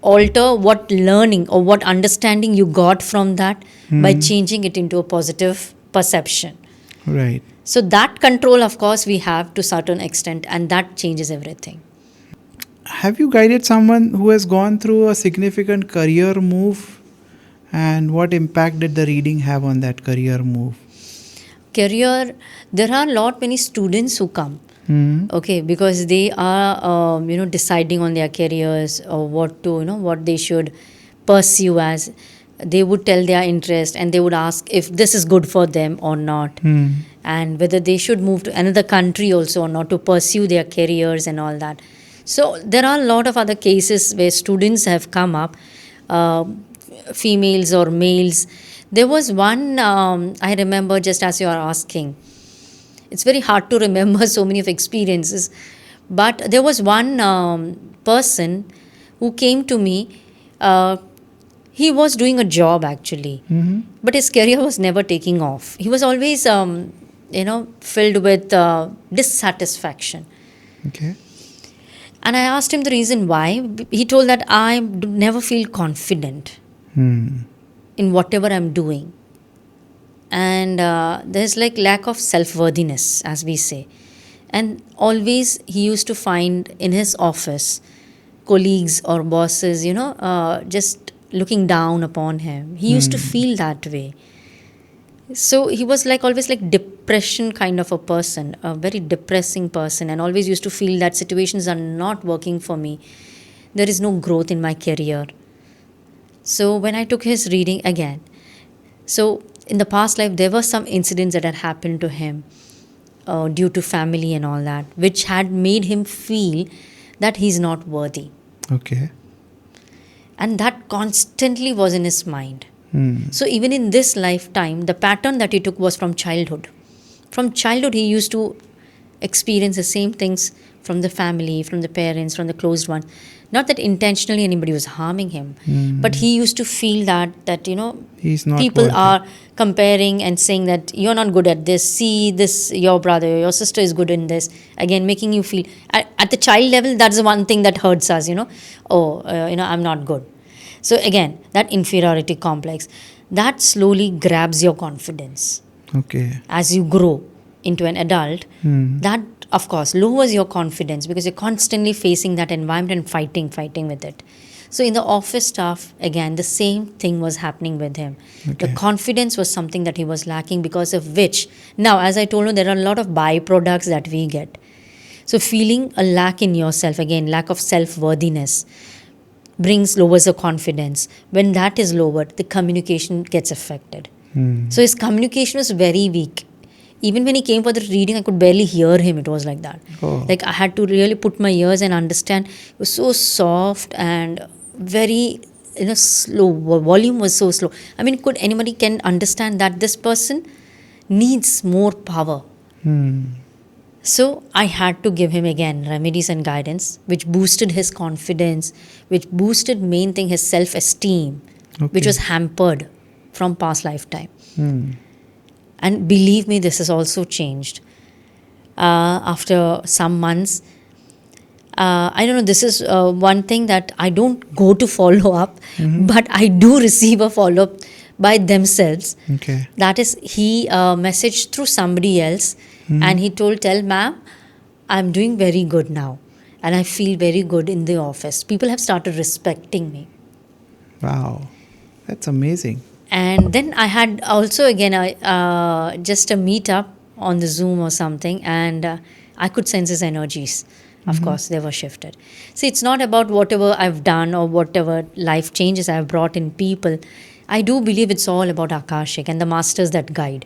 alter what learning or what understanding you got from that by changing it into a positive perception. Right. So that control, of course, we have to a certain extent, and that changes everything. Have you guided someone who has gone through a significant career move, and what impact did the reading have on that career move? Career, there are many students who come. Okay, because they are, deciding on their careers or what to, what they should pursue as. They would tell their interest and they would ask if this is good for them or not, and whether they should move to another country also or not to pursue their careers and all that. So there are a lot of other cases where students have come up, females or males. There was one, I remember, just as you are asking. It's very hard to remember so many of experiences. But there was one person who came to me. He was doing a job actually, but his career was never taking off. He was always, filled with dissatisfaction. Okay. And I asked him the reason why. He told that I never feel confident in whatever I'm doing. And there's like lack of self-worthiness, as we say. And always he used to find in his office colleagues or bosses, just looking down upon him. He used to feel that way. So he was like always like depression kind of a person, a very depressing person, and always used to feel that situations are not working for me. There is no growth in my career. So when I took his reading again, so in the past life there were some incidents that had happened to him due to family and all that, which had made him feel that he's not worthy. Okay. And that constantly was in his mind. So even in this lifetime, the pattern that he took was from childhood. From childhood, he used to experience the same things from the family, from the parents, from the closed ones. Not that intentionally anybody was harming him, but he used to feel that He's not people worthy. are comparing and saying that you're not good at this. See this, your brother, your sister is good in this. Again, making you feel at the child level. That's the one thing that hurts us. I'm not good. So again, that inferiority complex, that slowly grabs your confidence. Okay. As you grow into an adult, that of course lowers your confidence because you're constantly facing that environment and fighting with it. So in the office stuff, again, the same thing was happening with him. Okay. The confidence was something that he was lacking, because of which, now as I told you, there are a lot of byproducts that we get. So feeling a lack in yourself, again, lack of self-worthiness, lowers the confidence. When that is lowered, the communication gets affected. So his communication was very weak. Even when he came for the reading, I could barely hear him. It was like that. Like I had to really put my ears and understand. It was so soft and very slow. Volume was so slow. I mean, could anybody can understand that this person needs more power? So I had to give him again remedies and guidance, which boosted his confidence, which boosted main thing his self-esteem, which was hampered from past lifetime. And believe me, this has also changed. After some months, I don't know, this is one thing that I don't go to follow up, but I do receive a follow-up by themselves. Okay. That is, he messaged through somebody else, and he tell ma'am, I'm doing very good now and I feel very good in the office. People have started respecting me. Wow. That's amazing. And then I had also again just a meetup on the Zoom or something, and I could sense his energies. Of course, they were shifted. See, it's not about whatever I've done or whatever life changes I've brought in people. I do believe it's all about Akashic and the masters that guide.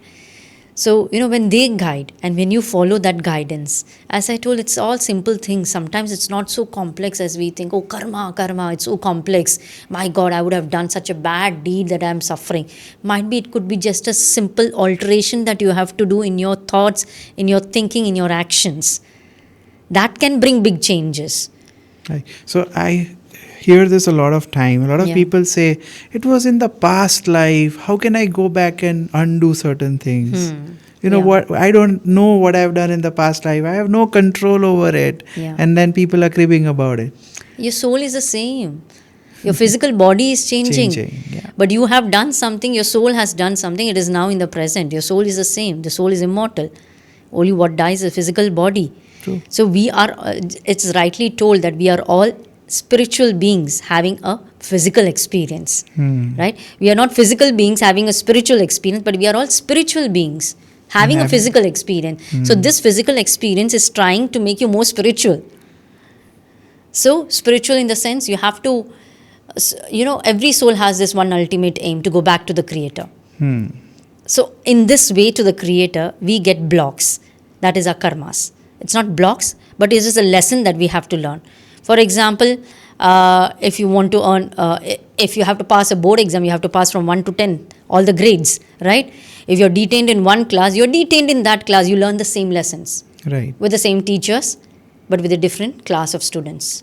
So, when they guide and when you follow that guidance, as I told, it's all simple things. Sometimes it's not so complex as we think. Oh, karma, it's so complex. My God, I would have done such a bad deed that I'm suffering. Might be it could be just a simple alteration that you have to do in your thoughts, in your thinking, in your actions. That can bring big changes. Right. So I hear this a lot of time. A lot of people say, it was in the past life. How can I go back and undo certain things? What? I don't know what I've done in the past life. I have no control over it. Yeah. And then people are cribbing about it. Your soul is the same. Your physical body is changing. Yeah. But you have done something. Your soul has done something. It is now in the present. Your soul is the same. The soul is immortal. Only what dies is the physical body. True. So we are, it's rightly told that we are all spiritual beings having a physical experience, right? We are not physical beings having a spiritual experience, but we are all spiritual beings having a having- physical experience. So this physical experience is trying to make you more spiritual. So spiritual in the sense you have to, every soul has this one ultimate aim to go back to the creator. So in this way to the creator, we get blocks. That is our karmas. It's not blocks, but it is a lesson that we have to learn. For example, if you want to earn, if you have to pass a board exam, you have to pass from 1 to 10, all the grades, right? If you're detained in one class, you're detained in that class, you learn the same lessons. Right. With the same teachers, but with a different class of students.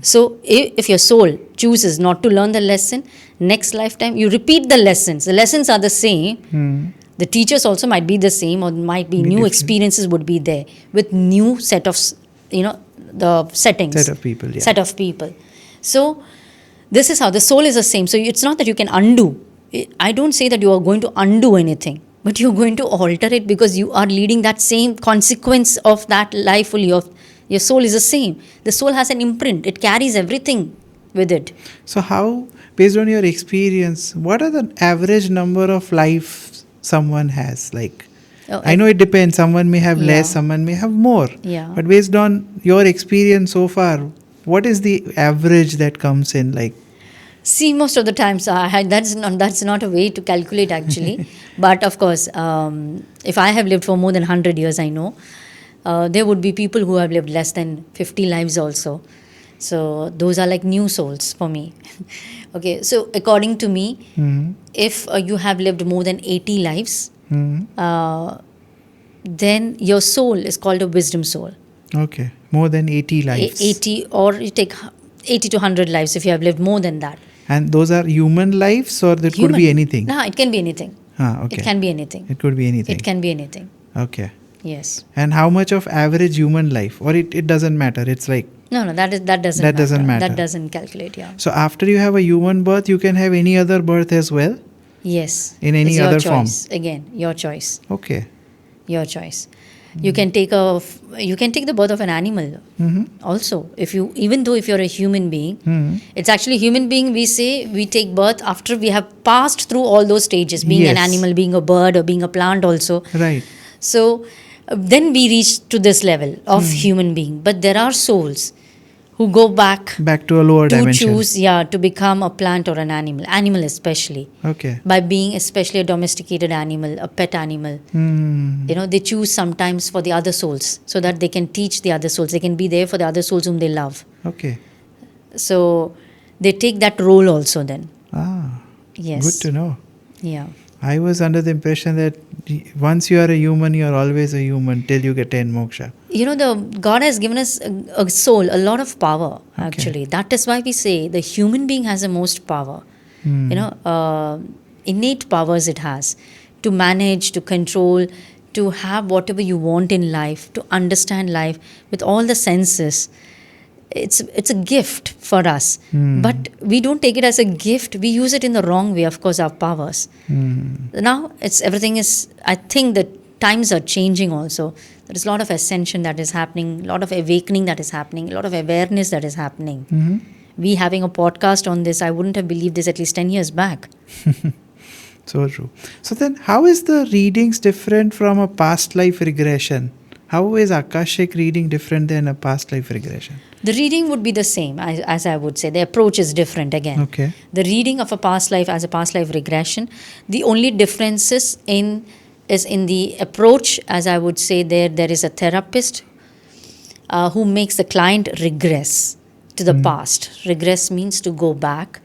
So if your soul chooses not to learn the lesson, next lifetime you repeat the lessons. The lessons are the same. The teachers also might be the same, or might be new different. experiences would be there with new set of, the settings. Set of people, yeah. Set of people. So this is how the soul is the same. So it's not that you can undo. I don't say that you are going to undo anything, but you're going to alter it because you are leading that same consequence of that life fully. Your soul is the same. The soul has an imprint. It carries everything with it. So how, based on your experience, what are the average number of lives someone has? Like, I know it depends. Someone may have less, Yeah. someone may have more. Yeah. But based on your experience so far, what is the average that comes in? Like, See, most of the times that's not a way to calculate actually. But of course, if I have lived for more than 100 years, I know there would be people who have lived less than 50 lives also. So those are like new souls for me. Okay, so according to me, if you have lived more than 80 lives, then your soul is called a wisdom soul. okay, more than 80 lives. 80, or you take 80 to 100 lives if you have lived more than that. And those are human lives, or that could Human. be anything? No, it can be anything. Okay. It can be anything. It could be anything. It can be anything. Okay. Yes. And how much of average human life? Or it doesn't matter. It's like, No, that doesn't That doesn't matter. That doesn't calculate, yeah. so after you have a human birth, you can have any other birth as well? Yes. In any It's your other form? choice. Again, your choice. Okay. Your choice. You can take the birth of an animal also. Even though if you're a human being, it's actually human being, we say we take birth after we have passed through all those stages, being an Yes. animal, being a bird, or being a plant also. Right. So then we reach to this level of human being. But there are souls who go back Back to a lower to dimension. choose, to become a plant or an animal especially. Okay. By being especially a domesticated animal, a pet animal. They choose sometimes for the other souls so that they can teach the other souls. They can be there for the other souls whom they love. Okay. So they take that role also then. Yes. Good to know. Yeah. I was under the impression that once you are a human, you are always a human till you get 10 moksha. God has given us a soul, a lot of power actually. That is why we say the human being has the most power. Innate powers it has to manage, to control, to have whatever you want in life, to understand life with all the senses. It's a gift for us, but we don't take it as a gift. We use it in the wrong way, of course, our powers. Now everything is, I think that times are changing also. There is a lot of ascension that is happening, a lot of awakening that is happening, a lot of awareness that is happening. We having a podcast on this, I wouldn't have believed this at least 10 years back. So true. So then how is the readings different from a past life regression? How is Akashic reading different than a past life regression? The reading would be the same, as I would say. The approach is different again. Okay. The reading of a past life as a past life regression, the only differences is in the approach, as I would say. There is a therapist who makes the client regress to the past. Regress means to go back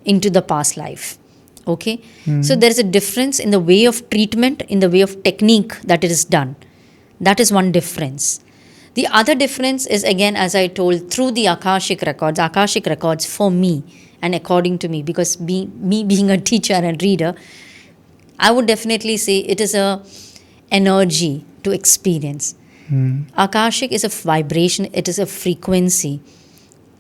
into the past life. Okay? So there is a difference in the way of treatment, in the way of technique that it is done. That is one difference. The other difference is, again, as I told, through the Akashic Records. Akashic Records for me and according to me, because me being a teacher and reader, I would definitely say it is a energy to experience. Akashic is a vibration, it is a frequency.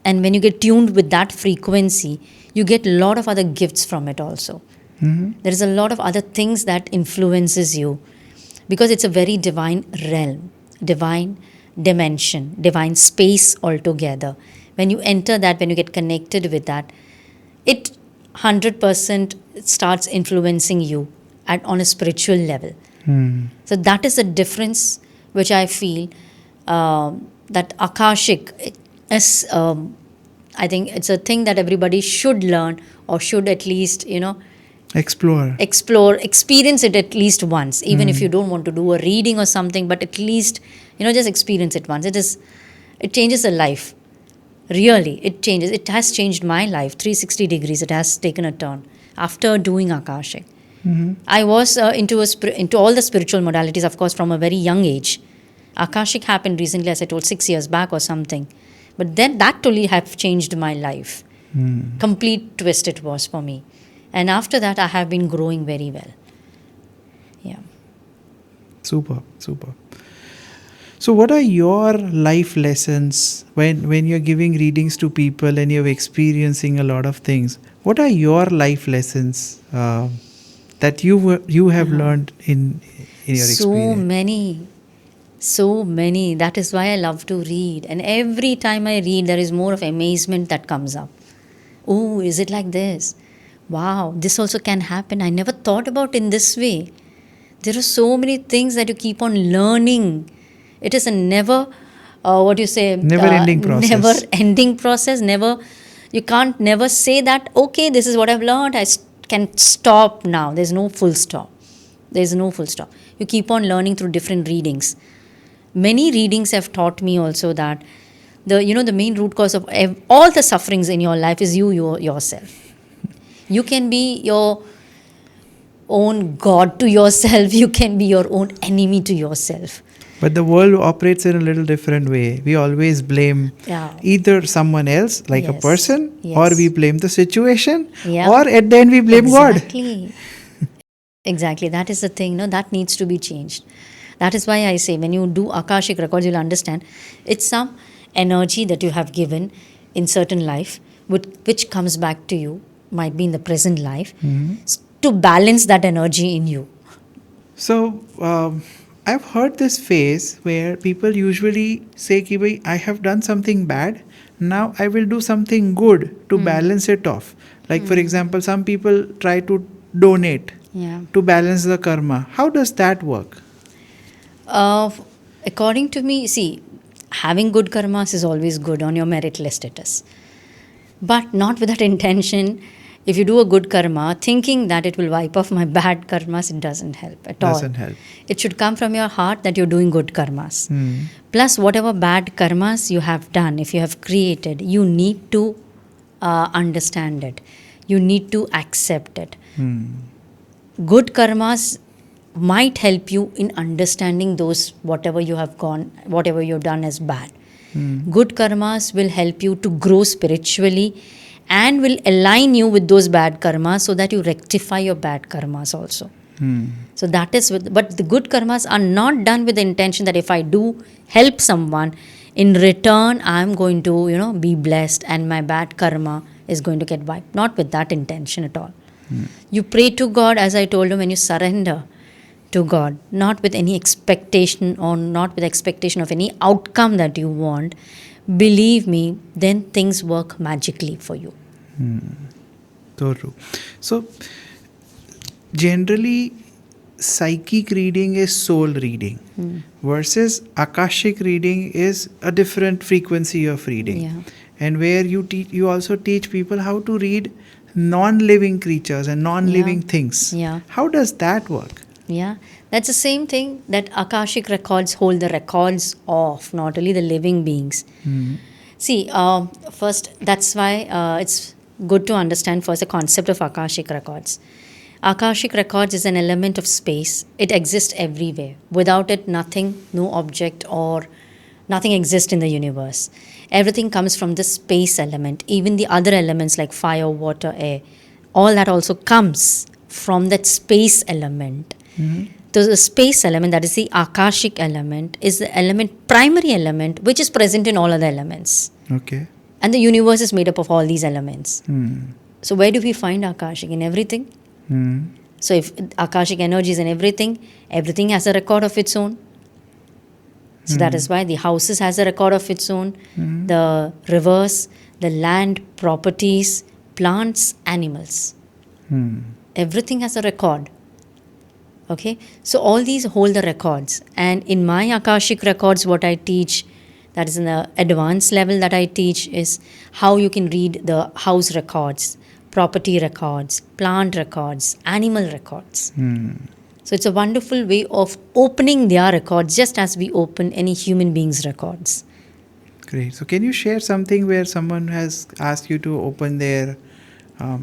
And when you get tuned with that frequency, you get a lot of other gifts from it also. There is a lot of other things that influences you, because it's a very divine realm, divine dimension, divine space altogether. When you enter that, when you get connected with that, it 100% starts influencing you on a spiritual level. So that is the difference which I feel, that Akashic is, I think it's a thing that everybody should learn, or should at least, Explore. experience it at least once, even if you don't want to do a reading or something, but at least, just experience it once. It changes a life. Really, it has changed my life 360 degrees. It has taken a turn after doing Akashic. I was into all the spiritual modalities, of course, from a very young age. Akashic happened recently, as I told, 6 years back or something. But then that totally have changed my life. Complete twist it was for me. And after that, I have been growing very well. Yeah. Super. So what are your life lessons when you're giving readings to people and you're experiencing a lot of things? What are your life lessons that you have learned in your experience? So many. That is why I love to read. And every time I read, there is more of amazement that comes up. Oh, is it like this? Wow, this also can happen. I never thought about in this way. There are so many things that you keep on learning. It is a never Never-ending process. Never ending process. You can't never say that, okay, this is what I've learned, can stop now. There's no full stop. You keep on learning through different readings. Many readings have taught me also that the main root cause of all the sufferings in your life is yourself. You can be your own God to yourself. You can be your own enemy to yourself. But the world operates in a little different way. We always blame either someone else, like a person, or we blame the situation, or at the end we blame God. Exactly. That is the thing. That needs to be changed. That is why I say, when you do Akashic Records, you'll understand it's some energy that you have given in certain life, which comes back to you, might be in the present life, to balance that energy in you. So, I've heard this phase where people usually say, Ki, I have done something bad, now I will do something good to balance it off. Like, for example, some people try to donate to balance the karma. How does that work? According to me, see, having good karmas is always good on your merit list status. But not with that intention. If you do a good karma, thinking that it will wipe off my bad karmas, it doesn't help at all. Doesn't help. It should come from your heart that you're doing good karmas. Plus, whatever bad karmas you have done, if you have created, you need to understand it. You need to accept it. Good karmas might help you in understanding those whatever you've done as bad. Good karmas will help you to grow spiritually and will align you with those bad karmas so that you rectify your bad karmas also. So that is but the good karmas are not done with the intention that if I do help someone, in return I'm going to be blessed and my bad karma is going to get wiped. Not with that intention at all. You pray to God, as I told you, when you surrender to God, not with any expectation or not with expectation of any outcome that you want, believe me, then things work magically for you. So true. So generally, psychic reading is soul reading versus Akashic reading is a different frequency of reading. And where you also teach people how to read non-living creatures and non-living things. How does that work? That's the same thing that Akashic Records hold the records of, not only the living beings. See, first, that's why it's good to understand first the concept of Akashic Records. Akashic Records is an element of space. It exists everywhere. Without it, nothing, no object or nothing exists in the universe. Everything comes from the space element. Even the other elements like fire, water, air, all that also comes from that space element. So the space element, that is the Akashic element, is the primary element which is present in all other elements. Okay. And the universe is made up of all these elements. So where do we find Akashic? In everything. So if Akashic energy is in everything, everything has a record of its own. So that is why the houses has a record of its own, the rivers, the land, properties, plants, animals. Everything has a record. Okay, so all these hold the records, and in my Akashic Records, what I teach, that is in the advanced level that I teach, is how you can read the house records, property records, plant records, animal records. So it's a wonderful way of opening their records, just as we open any human being's records. Great. So can you share something where someone has asked you to open their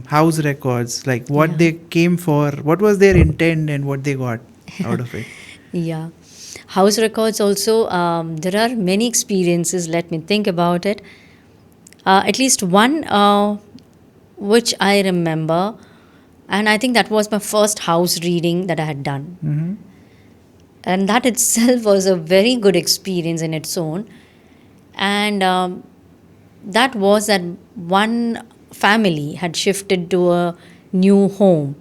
house records, like what they came for, what was their intent and what they got out of it? Yeah. House records also, there are many experiences. Let me think about it. At least one which I remember, and I think that was my first house reading that I had done. And that itself was a very good experience in its own. And that was that one family had shifted to a new home.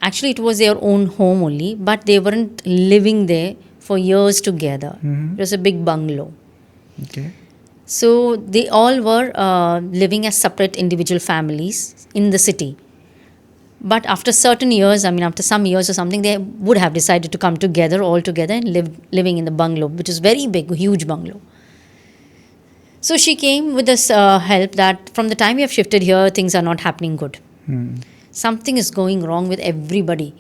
Actually, it was their own home only, but they weren't living there for years together. It was a big bungalow. Okay. So they all were living as separate individual families in the city. But after certain years, I mean, after some years or something, they would have decided to come together, all together, and living in the bungalow, which is very big, huge bungalow. So she came with this help that from the time we have shifted here, things are not happening good. Something is going wrong with everybody.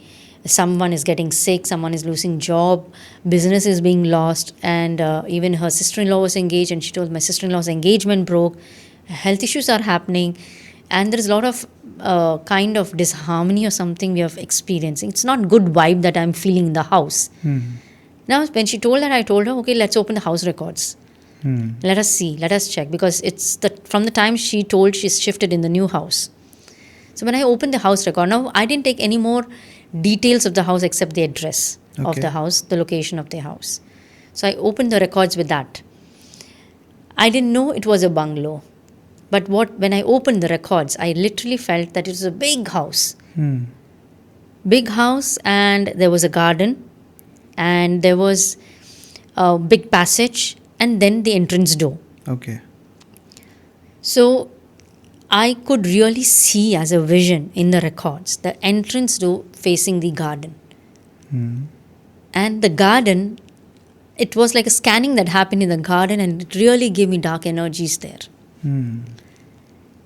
Someone is getting sick, someone is losing job, business is being lost, and even her sister-in-law was engaged, and she told my sister-in-law's engagement broke, health issues are happening, and there is a lot of kind of disharmony or something we are experiencing. It's not good vibe that I'm feeling in the house. Now, when she told that, I told her, okay, let's open the house records. Let us see, let us check, because it's from the time she told she's shifted in the new house. So when I opened the house record, now I didn't take any more details of the house except the address of the house, the location of the house. So I opened the records with that. I didn't know it was a bungalow. But when I opened the records, I literally felt that it was a big house. Big house, and there was a garden, and there was a big passage, and then the entrance door. Okay. So I could really see as a vision in the records the entrance door facing the garden. And the garden, it was like a scanning that happened in the garden, and it really gave me dark energies there. And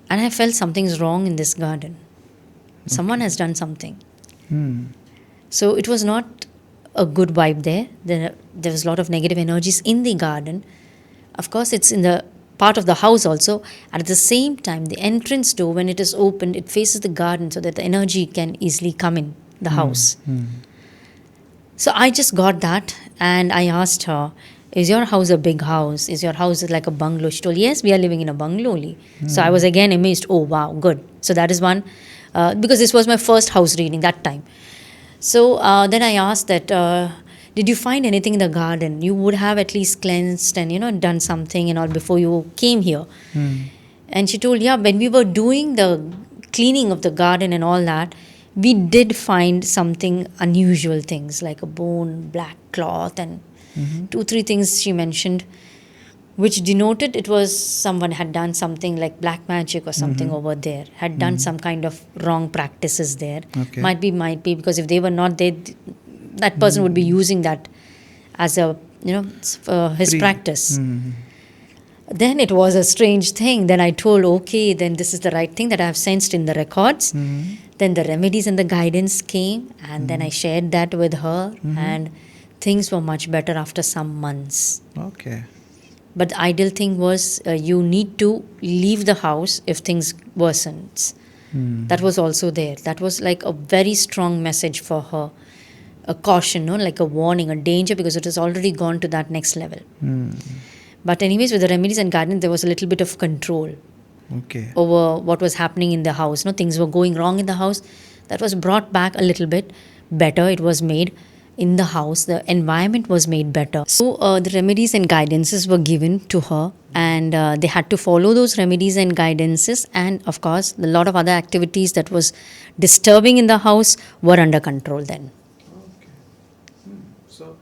I felt something's wrong in this garden. Someone has done something. So it was not a good vibe there. There was a lot of negative energies in the garden. Of course, it's in the part of the house also. At the same time, the entrance door, when it is opened, it faces the garden so that the energy can easily come in the house. So I just got that, and I asked her, is your house a big house? Is your house like a bungalow? She told, yes, we are living in a bungalow only. So I was again amazed. Oh, wow, good. So that is one, because this was my first house reading that time. So then I asked that, did you find anything in the garden? You would have at least cleansed and, done something and all before you came here. And she told, yeah, when we were doing the cleaning of the garden and all that, we did find something unusual things like a bone, black cloth, and 2-3 things she mentioned, which denoted it was someone had done something like black magic or something over there, had done some kind of wrong practices there. Okay. Might be, because if they were not there, that person would be using that as a, his practice. Then it was a strange thing. Then I told, okay, then this is the right thing that I have sensed in the records. Then the remedies and the guidance came, and then I shared that with her, and things were much better after some months. Okay. But the ideal thing was you need to leave the house if things worsens. That was also there. That was like a very strong message for her. A caution, like a warning, a danger, because it has already gone to that next level. But anyways, with the remedies and guidance, there was a little bit of control over what was happening in the house. Things were going wrong in the house. That was brought back a little bit better. It was made in the house. The environment was made better. So the remedies and guidances were given to her, and they had to follow those remedies and guidances. And of course, a lot of other activities that was disturbing in the house were under control then. So,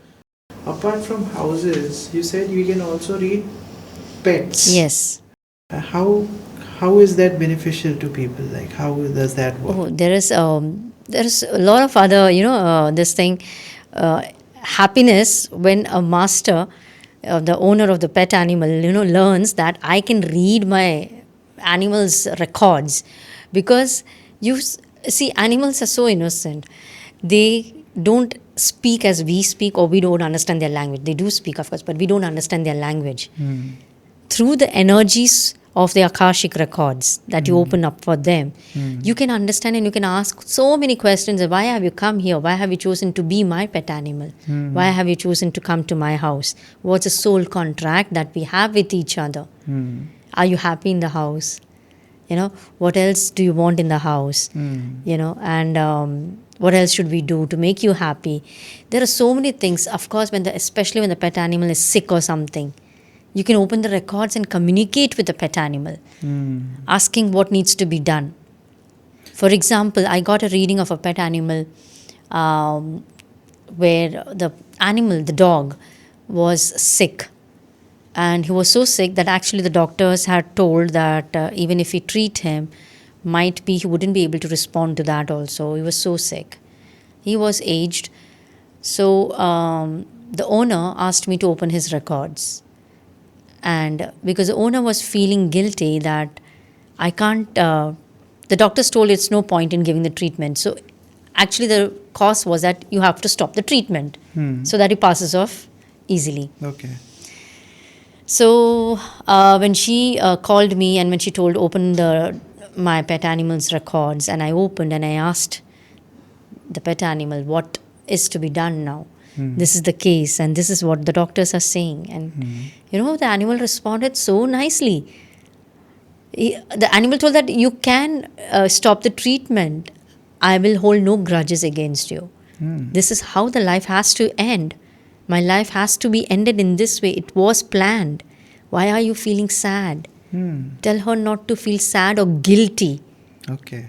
apart from houses, you said you can also read pets. Yes. How is that beneficial to people? Like, how does that work? Oh, there is there's a lot of other, this thing, happiness when a master, the owner of the pet animal, learns that I can read my animals' records, because see, animals are so innocent. They don't speak as we speak, or we don't understand their language. They do speak, of course, but we don't understand their language. Through the energies of the Akashic Records that you open up for them, you can understand and you can ask so many questions. Why have you come here? Why have you chosen to be my pet animal? Why have you chosen to come to my house? What's a soul contract that we have with each other? Are you happy in the house? What else do you want in the house? And what else should we do to make you happy? There are so many things. Of course, especially when the pet animal is sick or something, you can open the records and communicate with the pet animal, asking what needs to be done. For example, I got a reading of a pet animal where the dog, was sick. And he was so sick that actually the doctors had told that even if we treat him, might be he wouldn't be able to respond to that also. He was so sick. He was aged. So the owner asked me to open his records. And because the owner was feeling guilty that I can't, the doctors told it's no point in giving the treatment. So actually the cause was that you have to stop the treatment so that he passes off easily. Okay. So when she called me and when she told open my pet animal's records, and I opened and I asked the pet animal what is to be done now. This is the case and this is what the doctors are saying. And the animal responded so nicely. The animal told that you can stop the treatment. I will hold no grudges against you. This is how the life has to end. My life has to be ended in this way. It was planned. Why are you feeling sad? Tell her not to feel sad or guilty. Okay.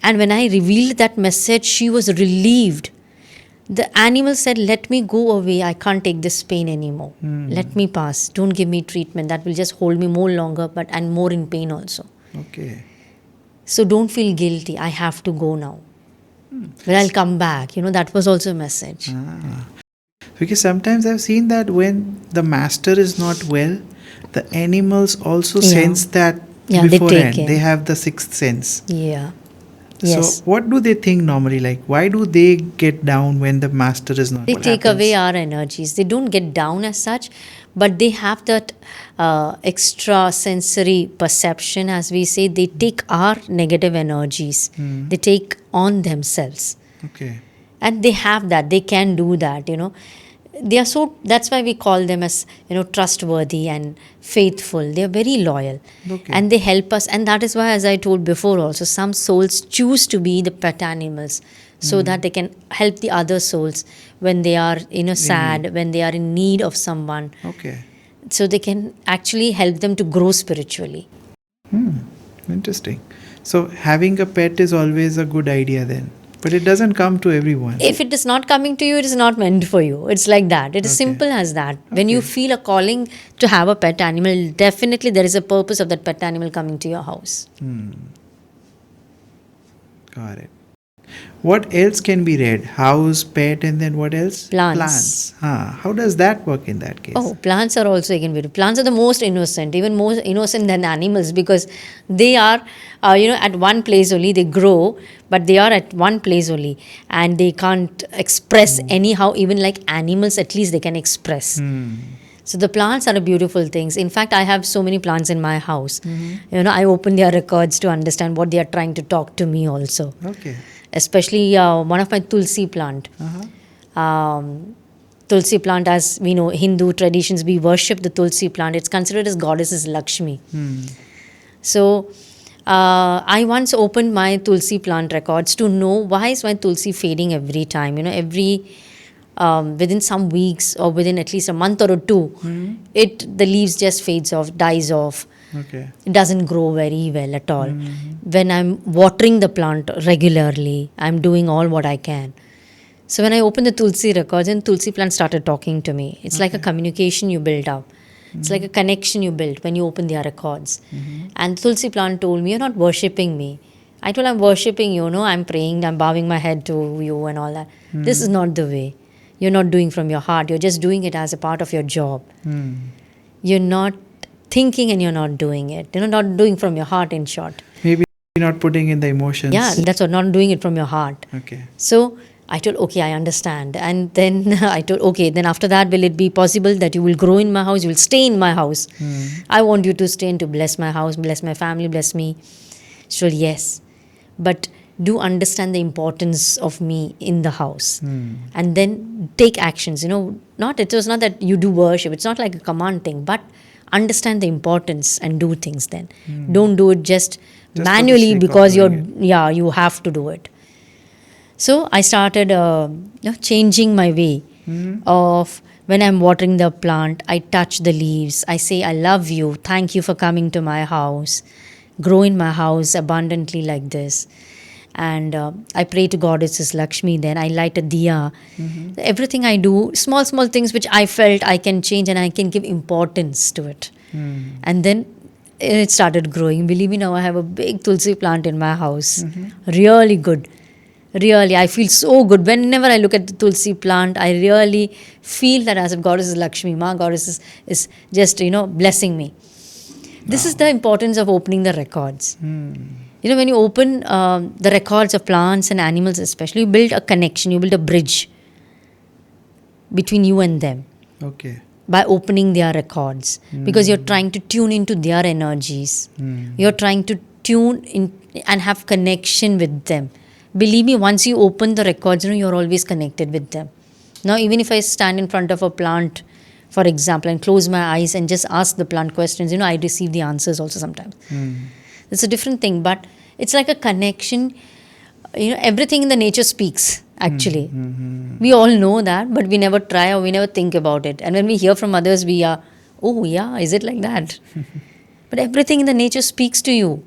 And when I revealed that message, she was relieved. The animal said, let me go away. I can't take this pain anymore. Let me pass. Don't give me treatment. That will just hold me more longer and more in pain also. Okay. So don't feel guilty. I have to go now. But I'll come back. That was also a message. Because sometimes I've seen that when the master is not well, the animals also sense that beforehand. They have the sixth sense. Yeah. Yes. So what do they think normally? Like, why do they get down when the master is not? They take away our energies. They don't get down as such, but they have that extra sensory perception, as we say. They take our negative energies. They take on themselves. Okay. And they have that. They can do that, They are so, that's why we call them as, trustworthy and faithful. They are very loyal. Okay. And they help us. And that is why, as I told before also, some souls choose to be the pet animals so that they can help the other souls when they are, sad, when they are in need of someone. Okay. So they can actually help them to grow spiritually. Interesting. So having a pet is always a good idea then. But it doesn't come to everyone. If it is not coming to you, it is not meant for you. It's like that. It is simple as that. When you feel a calling to have a pet animal, definitely there is a purpose of that pet animal coming to your house. Got it. What else can be read? House, pet, and then what else? Plants. How does that work in that case? Oh, plants are also again beautiful. Plants are the most innocent, even more innocent than animals, because they are, at one place only. They grow, but they are at one place only, and they can't express anyhow. Even like animals, at least they can express. So the plants are beautiful things. In fact, I have so many plants in my house. I open their records to understand what they are trying to talk to me also. Okay. Especially one of my tulsi plant. Tulsi plant, as we know, Hindu traditions, we worship the tulsi plant. It's considered as goddess Lakshmi. So I once opened my tulsi plant records to know why is my tulsi fading every time. Within some weeks or within at least a month or two, the leaves just fades off, dies off. Okay. It doesn't grow very well at all. When I'm watering the plant regularly, I'm doing all what I can. So when I opened the Tulsi records, and Tulsi plant started talking to me. It's like a communication you build up. It's like a connection you build when you open their records. And Tulsi plant told me, you're not worshipping me. I told, I'm worshipping you, no, I'm praying, I'm bowing my head to you and all that. This is not the way. You're not doing from your heart. You're just doing it as a part of your job. You're not thinking and you're not doing it. You're not doing from your heart, in short. Maybe not putting in the emotions. Yeah, that's what, not doing it from your heart. Okay. So I told, okay, I understand. And then I told, okay, then after that, will it be possible that you will grow in my house? You will stay in my house. I want you to stay and to bless my house, bless my family, bless me. She told, yes. But do understand the importance of me in the house. And then take actions. It was not that you do worship. It's not like a command thing. But understand the importance and do things then. Don't do it just Just for the manually sake of because doing you have to do it. So I started changing my way of when I'm watering the plant, I touch the leaves. I say, I love you. Thank you for coming to my house. Grow in my house abundantly like this. And I pray to Goddesses Lakshmi. Then I light a diya. Everything I do, small things which I felt I can change and I can give importance to it. And then it started growing. Believe me, now I have a big tulsi plant in my house. Really good. Really, I feel so good. Whenever I look at the tulsi plant, I really feel that as if Goddess Lakshmi, Ma Goddess is just, blessing me. This is the importance of opening the records. When you open the records of plants and animals especially, you build a connection, you build a bridge between you and them. Okay. By opening their records. Because you're trying to tune into their energies. You're trying to tune in and have connection with them. Believe me, once you open the records, you're always connected with them. Now, even if I stand in front of a plant, for example, and close my eyes and just ask the plant questions, I receive the answers also sometimes. It's a different thing, but it's like a connection. Everything in the nature speaks, actually. We all know that, but we never try or we never think about it. And when we hear from others, we are, oh yeah, is it like that? But everything in the nature speaks to you.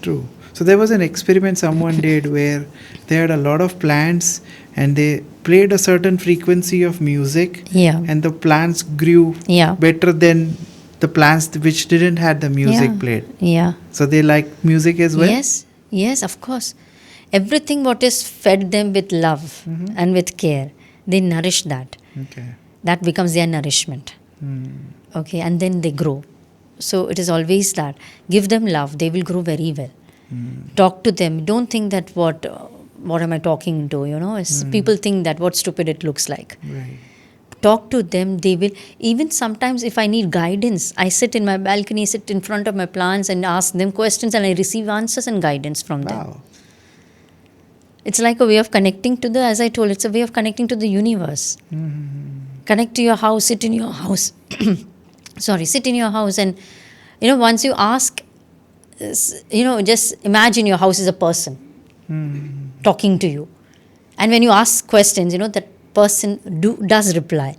True. So there was an experiment someone did where they had a lot of plants and they played a certain frequency of music. Yeah. And the plants grew better than the plants which didn't have the music played. Yeah. So they like music as well? Yes, of course. Everything what is fed them with love and with care, they nourish that. Okay. That becomes their nourishment. Okay, and then they grow. So it is always that. Give them love, they will grow very well. Talk to them. Don't think that what am I talking to, people think that what stupid it looks like. Right. Talk to them, they will. Even sometimes if I need guidance, I sit in my balcony, sit in front of my plants and ask them questions and I receive answers and guidance from them. It's like a way of connecting to as I told, it's a way of connecting to the universe. Connect to your house, sit in your house. Sit in your house and, once you ask, just imagine your house is a person talking to you. And when you ask questions, that person does reply.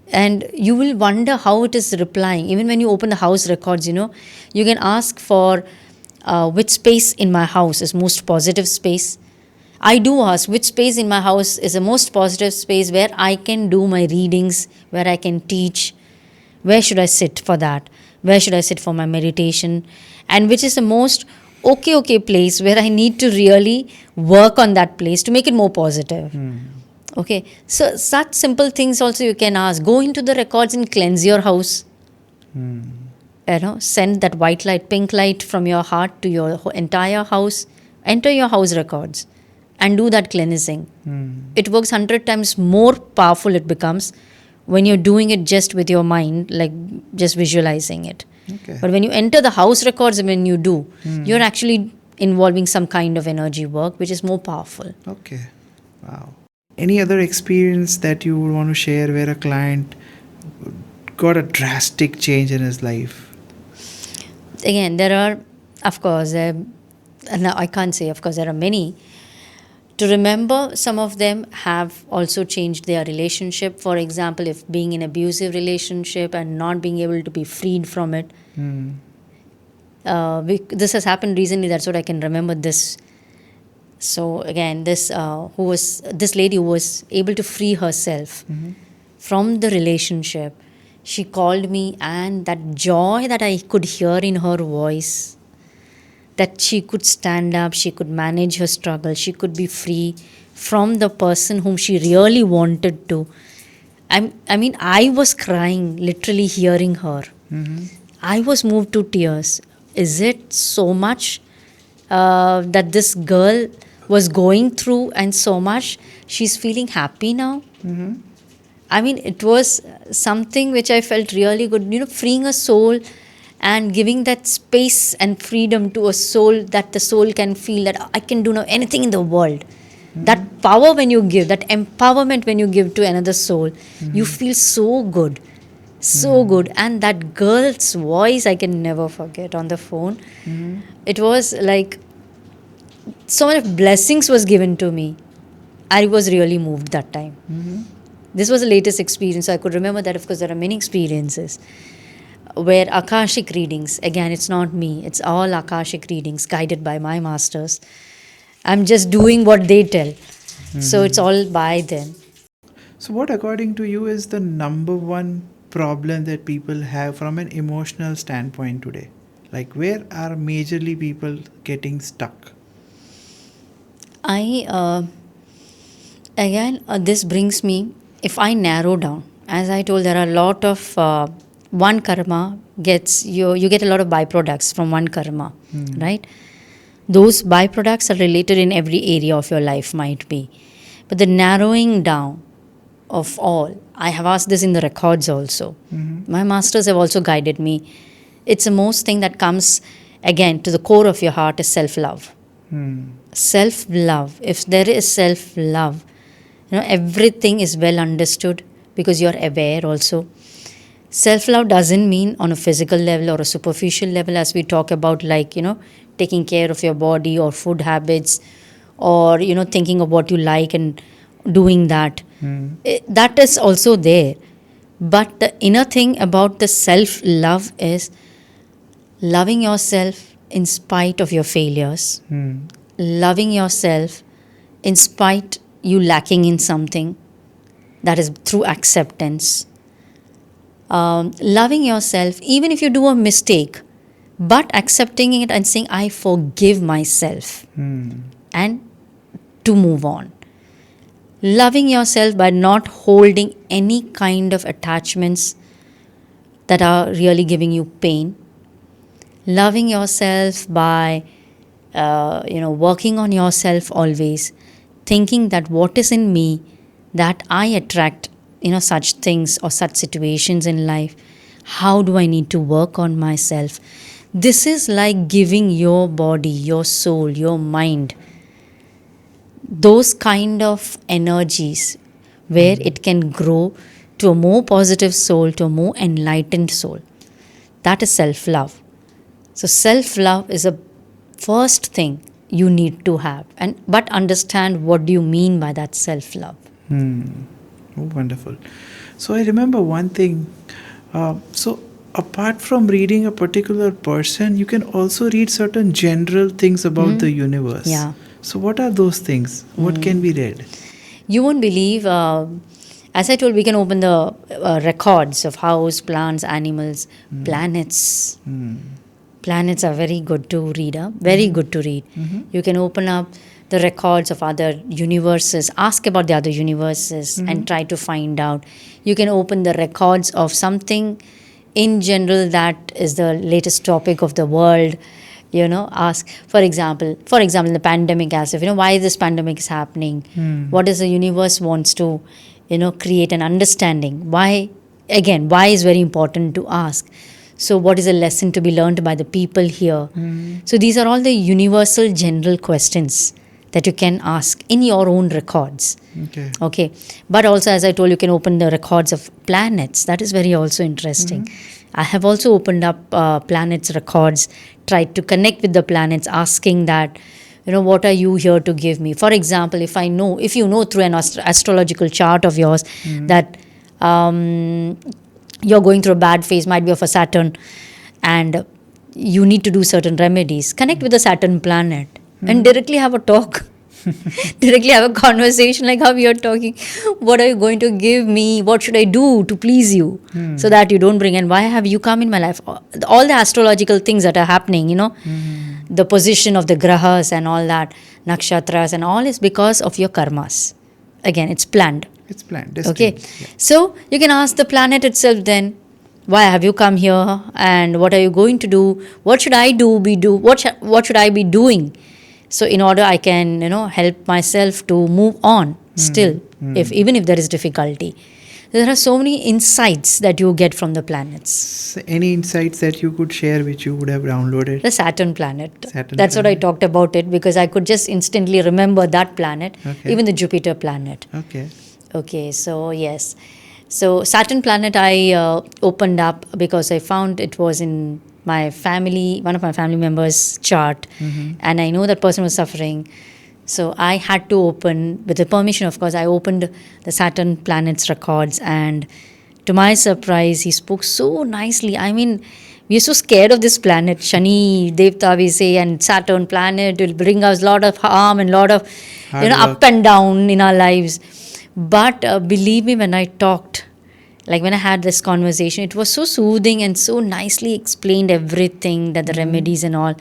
And you will wonder how it is replying. Even when you open the house records, you can ask for which space in my house is most positive space. I do ask which space in my house is the most positive space where I can do my readings, where I can teach. Where should I sit for that? Where should I sit for my meditation? And which is the most okay place where I need to really work on that place to make it more positive. Okay, so such simple things also you can ask. Go into the records and cleanse your house. Send that white light, pink light from your heart to your entire house. Enter your house records and do that cleansing. It works 100 times more powerful it becomes when you're doing it just with your mind, like just visualizing it. Okay. But when you enter the house records, when you do, you're actually involving some kind of energy work, which is more powerful. Okay. Wow. Any other experience that you would want to share where a client got a drastic change in his life? Again, there are, of course, now I can't say, of course, there are many. To remember, some of them have also changed their relationship. For example, if being in an abusive relationship and not being able to be freed from it. This has happened recently, that's what I can remember this. So again, this lady who was able to free herself from the relationship, she called me and that joy that I could hear in her voice, that she could stand up, she could manage her struggle, she could be free from the person whom she really wanted to. I mean, I was crying literally hearing her. I was moved to tears. Is it so much that this girl was going through, and so much she's feeling happy now? I mean, it was something which I felt really good, freeing a soul and giving that space and freedom to a soul, that the soul can feel that I can do now anything in the world. That power when you give, that empowerment when you give to another soul, you feel so good. So good. And that girl's voice I can never forget on the phone. It was like so many blessings was given to me. I was really moved that time. This was the latest experience. So I could remember that. Of course, there are many experiences where Akashic readings, again, it's not me, it's all Akashic readings guided by my masters. I'm just doing what they tell. So it's all by them. So what, according to you, is the number one problem that people have from an emotional standpoint today? Like, where are majorly people getting stuck? This brings me, if I narrow down, as I told, there are a lot of one karma gets you get a lot of byproducts from one karma, right? Those byproducts are related in every area of your life, might be. But the narrowing down of all, I have asked this in the records also. My masters have also guided me. It's the most thing that comes, again, to the core of your heart is self-love. Self-love. If there is self-love, everything is well understood because you're aware also. Self-love doesn't mean on a physical level or a superficial level, as we talk about, like, taking care of your body or food habits, or, thinking of what you like and doing that. That is also there. But the inner thing about the self-love is loving yourself in spite of your failures, loving yourself in spite you lacking in something, that is through acceptance. Loving yourself even if you do a mistake, but accepting it and saying, I forgive myself, and to move on. Loving yourself by not holding any kind of attachments that are really giving you pain. Loving yourself by working on yourself always, thinking that what is in me, that I attract such things or such situations in life. How do I need to work on myself? This is like giving your body, your soul, your mind those kind of energies where it can grow to a more positive soul, to a more enlightened soul. That is self-love. So self-love is a first thing you need to have, but understand what do you mean by that self-love. Oh, wonderful. So I remember one thing. So apart from reading a particular person, you can also read certain general things about the universe. Yeah. So what are those things? What can be read? You won't believe, as I told, we can open the records of house, plants, animals, planets. Planets are very good to read, very good to read. You can open up the records of other universes, ask about the other universes and try to find out. You can open the records of something in general that is the latest topic of the world. Ask, for example, the pandemic, as if, why this pandemic is happening? What is the universe wants to, create an understanding? Why is very important to ask. So what is a lesson to be learned by the people here? So these are all the universal general questions that you can ask in your own records. Okay. But also, as I told, you can open the records of planets. That is very also interesting. I have also opened up planets records, tried to connect with the planets, asking that, what are you here to give me? For example, if you know through an astrological chart of yours that you're going through a bad phase, might be of a Saturn, and you need to do certain remedies, connect with the Saturn planet and directly have a talk. Directly have a conversation like how we are talking. What are you going to give me? What should I do to please you? So that you don't bring, and why have you come in my life? All the astrological things that are happening, the position of the grahas and all that, nakshatras and all is because of your karmas. Again, it's planned. It's planned. Destined. Okay. Yeah. So you can ask the planet itself then, why have you come here and what are you going to do? What should I do? What should I be doing? So in order I can, help myself to move on still, if even if there is difficulty. There are so many insights that you get from the planets. So any insights that you could share which you would have downloaded? The Saturn planet. That's what I talked about it, because I could just instantly remember that planet, even the Jupiter planet. Okay, so yes. So Saturn planet I opened up because I found it was in my family, one of my family members' chart, and I know that person was suffering. So I had to open, with the permission of course, I opened the Saturn planet's records, and to my surprise, he spoke so nicely. I mean, we're so scared of this planet, Shani, Devta we say, and Saturn planet will bring us a lot of harm and a lot of, up and down in our lives. But believe me, when I talked, like when I had this conversation, it was so soothing and so nicely explained everything, that the remedies and all.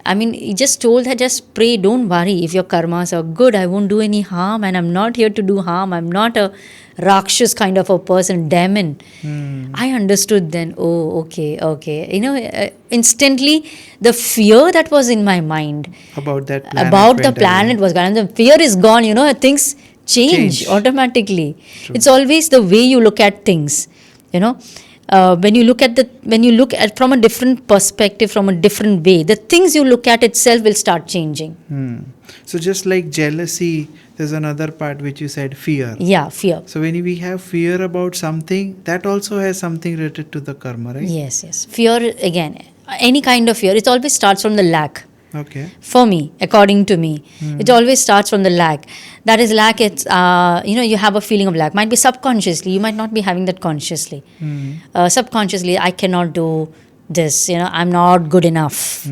I mean, he just told her, just pray, don't worry. If your karmas are good, I won't do any harm, and I'm not here to do harm. I'm not a Rakshas kind of a person, demon. I understood then, oh, okay. Instantly, the fear that was in my mind about the planet was gone. The fear is gone, things change automatically. True. It's always the way you look at things, when you look at from a different perspective, from a different way, the things you look at itself will start changing. So just like jealousy, there's another part which you said, fear. Yeah, fear. So when we have fear about something, that also has something related to the karma, right? Yes. Fear, again, any kind of fear, it always starts from the lack. Okay. For me, according to me, it always starts from the lack. That is lack. It's you have a feeling of lack. Might be subconsciously. You might not be having that consciously. Subconsciously, I cannot do this. I'm not good enough.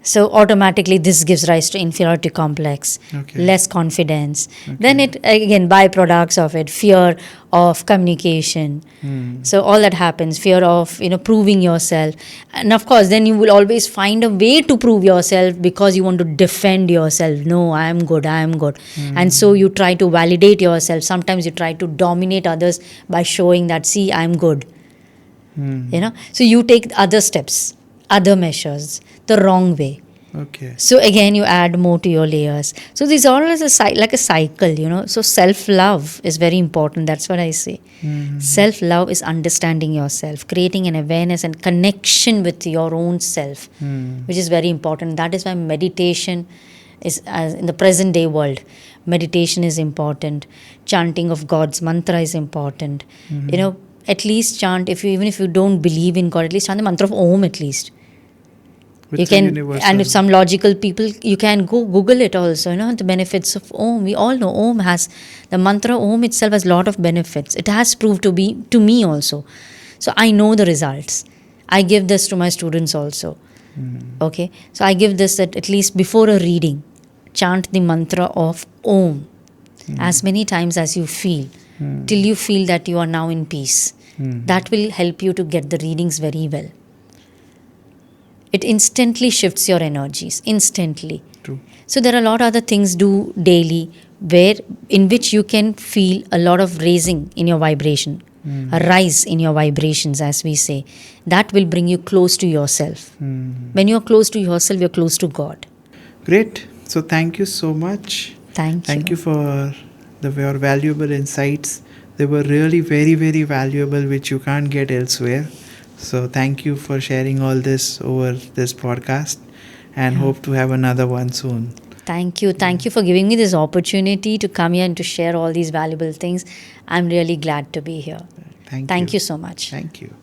So automatically, this gives rise to inferiority complex, less confidence. Then it again byproducts of it, fear of communication. So all that happens, fear of proving yourself, and of course, then you will always find a way to prove yourself because you want to defend yourself. No, I am good, and so you try to validate yourself. Sometimes you try to dominate others by showing that, see, I am good. So you take other steps, other measures, the wrong way. Okay. So again, you add more to your layers. So these all is like a cycle, So self-love is very important. That's what I say. Self-love is understanding yourself, creating an awareness and connection with your own self, which is very important. That is why meditation is, in the present day world, meditation is important. Chanting of God's mantra is important. At least chant, even if you don't believe in God, at least chant the mantra of Om at least. You can, and if some logical people, you can go Google it also, the benefits of Om. We all know Om has, the mantra Om itself has a lot of benefits. It has proved to be, to me also. So I know the results. I give this to my students also. Okay. So I give this at least before a reading, chant the mantra of Om as many times as you feel, till you feel that you are now in peace. That will help you to get the readings very well. It instantly shifts your energies, instantly. True. So there are a lot of other things do daily, in which you can feel a lot of raising in your vibration, a rise in your vibrations, as we say. That will bring you close to yourself. When you're close to yourself, you're close to God. Great. So thank you so much. Thank you for your valuable insights. They were really very, very valuable, which you can't get elsewhere. So thank you for sharing all this over this podcast, and hope to have another one soon. Thank you. Thank you for giving me this opportunity to come here and to share all these valuable things. I'm really glad to be here. Thank you so much. Thank you.